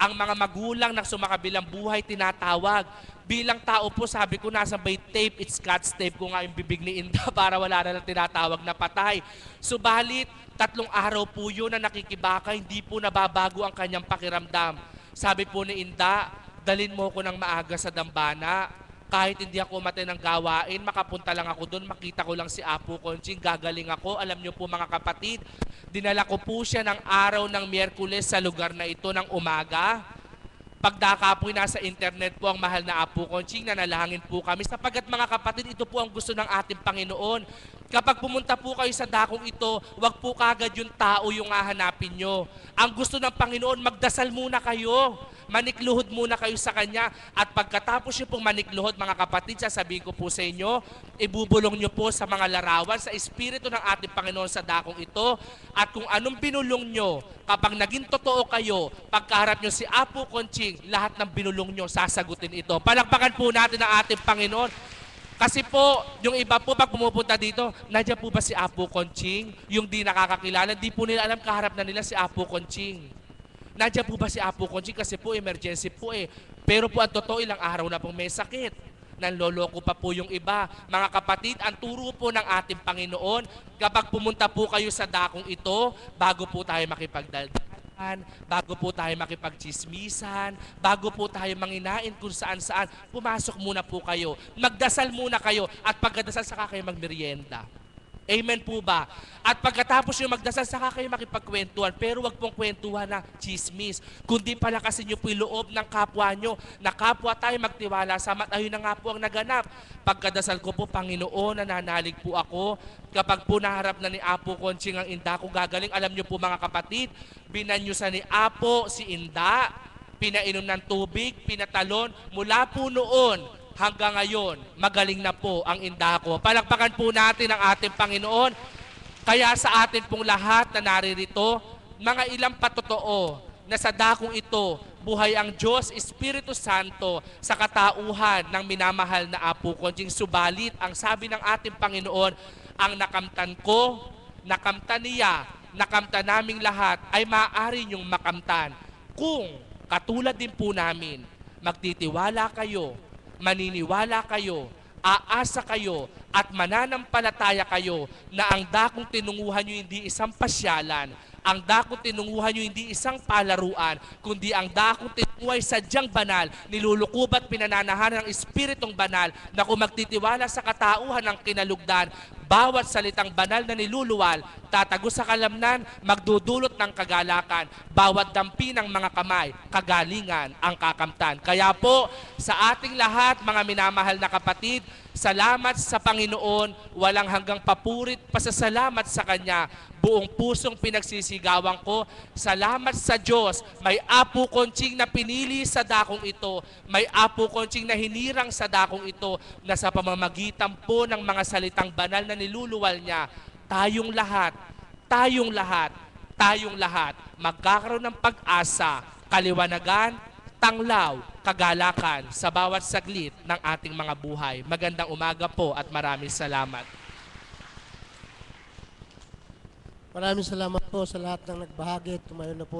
Speaker 10: Ang mga magulang na sumakabilang buhay, tinatawag. Bilang tao po, sabi ko, nasa by tape, it's God's tape ko nga yung bibig ni Inda para wala na lang tinatawag na patay. Subalit, 3 araw po yun na nakikibaka, hindi po nababago ang kanyang pakiramdam. Sabi po ni Inda, dalin mo ko ng maaga sa dambana. Kahit hindi ako umatay ng gawain, makapunta lang ako doon, makita ko lang si Apo Conching, gagaling ako. Alam niyo po mga kapatid, dinala ko po siya ng araw ng Miyerkules sa lugar na ito ng umaga. Pagdaka po, nasa internet po ang mahal na Apo Conching, nanalangin po kami. Sapagkat mga kapatid, ito po ang gusto ng ating Panginoon. Kapag pumunta po kayo sa dakong ito, wag po kagad yung tao yung hahanapin nyo. Ang gusto ng Panginoon, magdasal muna kayo. Manikluhod muna kayo sa Kanya. At pagkatapos nyo pong manikluhod, mga kapatid, sasabihin ko po sa inyo, ibubulong nyo po sa mga larawan, sa Espiritu ng ating Panginoon sa dakong ito. At kung anong binulong nyo, kapag naging totoo kayo, pagkaharap nyo si Apo Conching, lahat ng binulong nyo, sasagutin ito. Palakpakan po natin ang ating Panginoon. Kasi po, yung iba po, pag pumupunta dito, nandiyan po ba si Apo Conching? Yung di nakakakilala, di po nila alam, kaharap na nila si Apo Conching. Nandiyan po ba si Apo Conching? Kasi po, emergency po eh. Pero po, ang totoo, ilang araw na pong may sakit. Nanloloko pa po yung iba. Mga kapatid, ang turo po ng ating Panginoon, kapag pumunta po kayo sa dakong ito, bago po tayo makipagdaldalan, bago po tayo makipagchismisan, bago po tayo manginain kung saan-saan, pumasok muna po kayo. Magdasal muna kayo at pagkadasal saka kayo magmerienda. Amen po ba? At pagkatapos yung magdasal, saka kayo makipagkwentuhan. Pero wag pong kwentuhan na chismis. Kundi palakasin nyo po yung loob ng kapwa nyo. Na kapwa tayo magtiwala sa ayun na nga po ang naganap. Pagkadasal ko po, Panginoon, nananalig po ako. Kapag po naharap na ni Apo Conching ang inda ko gagaling, alam nyo po mga kapatid, binanyusan ni Apo si inda, pinainom ng tubig, pinatalon, mula po noon, hanggang ngayon, magaling na po ang Indako. Palakpakan po natin ang ating Panginoon. Kaya sa atin pong lahat na naririto, mga ilang patotoo na sa dakong ito, buhay ang Diyos, Espiritu Santo sa katauhan ng minamahal na Apo Konjing. Subalit, ang sabi ng ating Panginoon, ang nakamtan ko, nakamtan niya, nakamtan naming lahat, ay maaari niyong makamtan. Kung katulad din po namin, magtitiwala kayo, maniniwala kayo, aasa kayo, at mananampalataya kayo na ang dakong tinunguhan nyo hindi isang pasyalan, ang dakong tinunguhan nyo hindi isang palaruan, kundi ang dakong tinunguhan ay sadyang banal, nilulukob at pinananahan ng Espiritong Banal na kung magtitiwala sa katauhan ng kinalugdan, bawat salitang banal na niluluwal, tatago sa kalamnan, magdudulot ng kagalakan, bawat dampi ng mga kamay, kagalingan ang kakamtan. Kaya po, sa ating lahat, mga minamahal na kapatid, salamat sa Panginoon, walang hanggang papurit, pasasalamat sa Kanya, buong pusong pinagsisigawan ko. Salamat sa Diyos, may Apo Konjing na pinili sa dakong ito, may Apo Konjing na hinirang sa dakong ito, na sa pamamagitan po ng mga salitang banal na niluluwal niya, tayong lahat, magkakaroon ng pag-asa, kaliwanagan, tanglaw, kagalakan sa bawat saglit ng ating mga buhay. Magandang umaga po at maraming salamat.
Speaker 3: Maraming salamat po sa lahat ng nagbahagi. Tumayo na po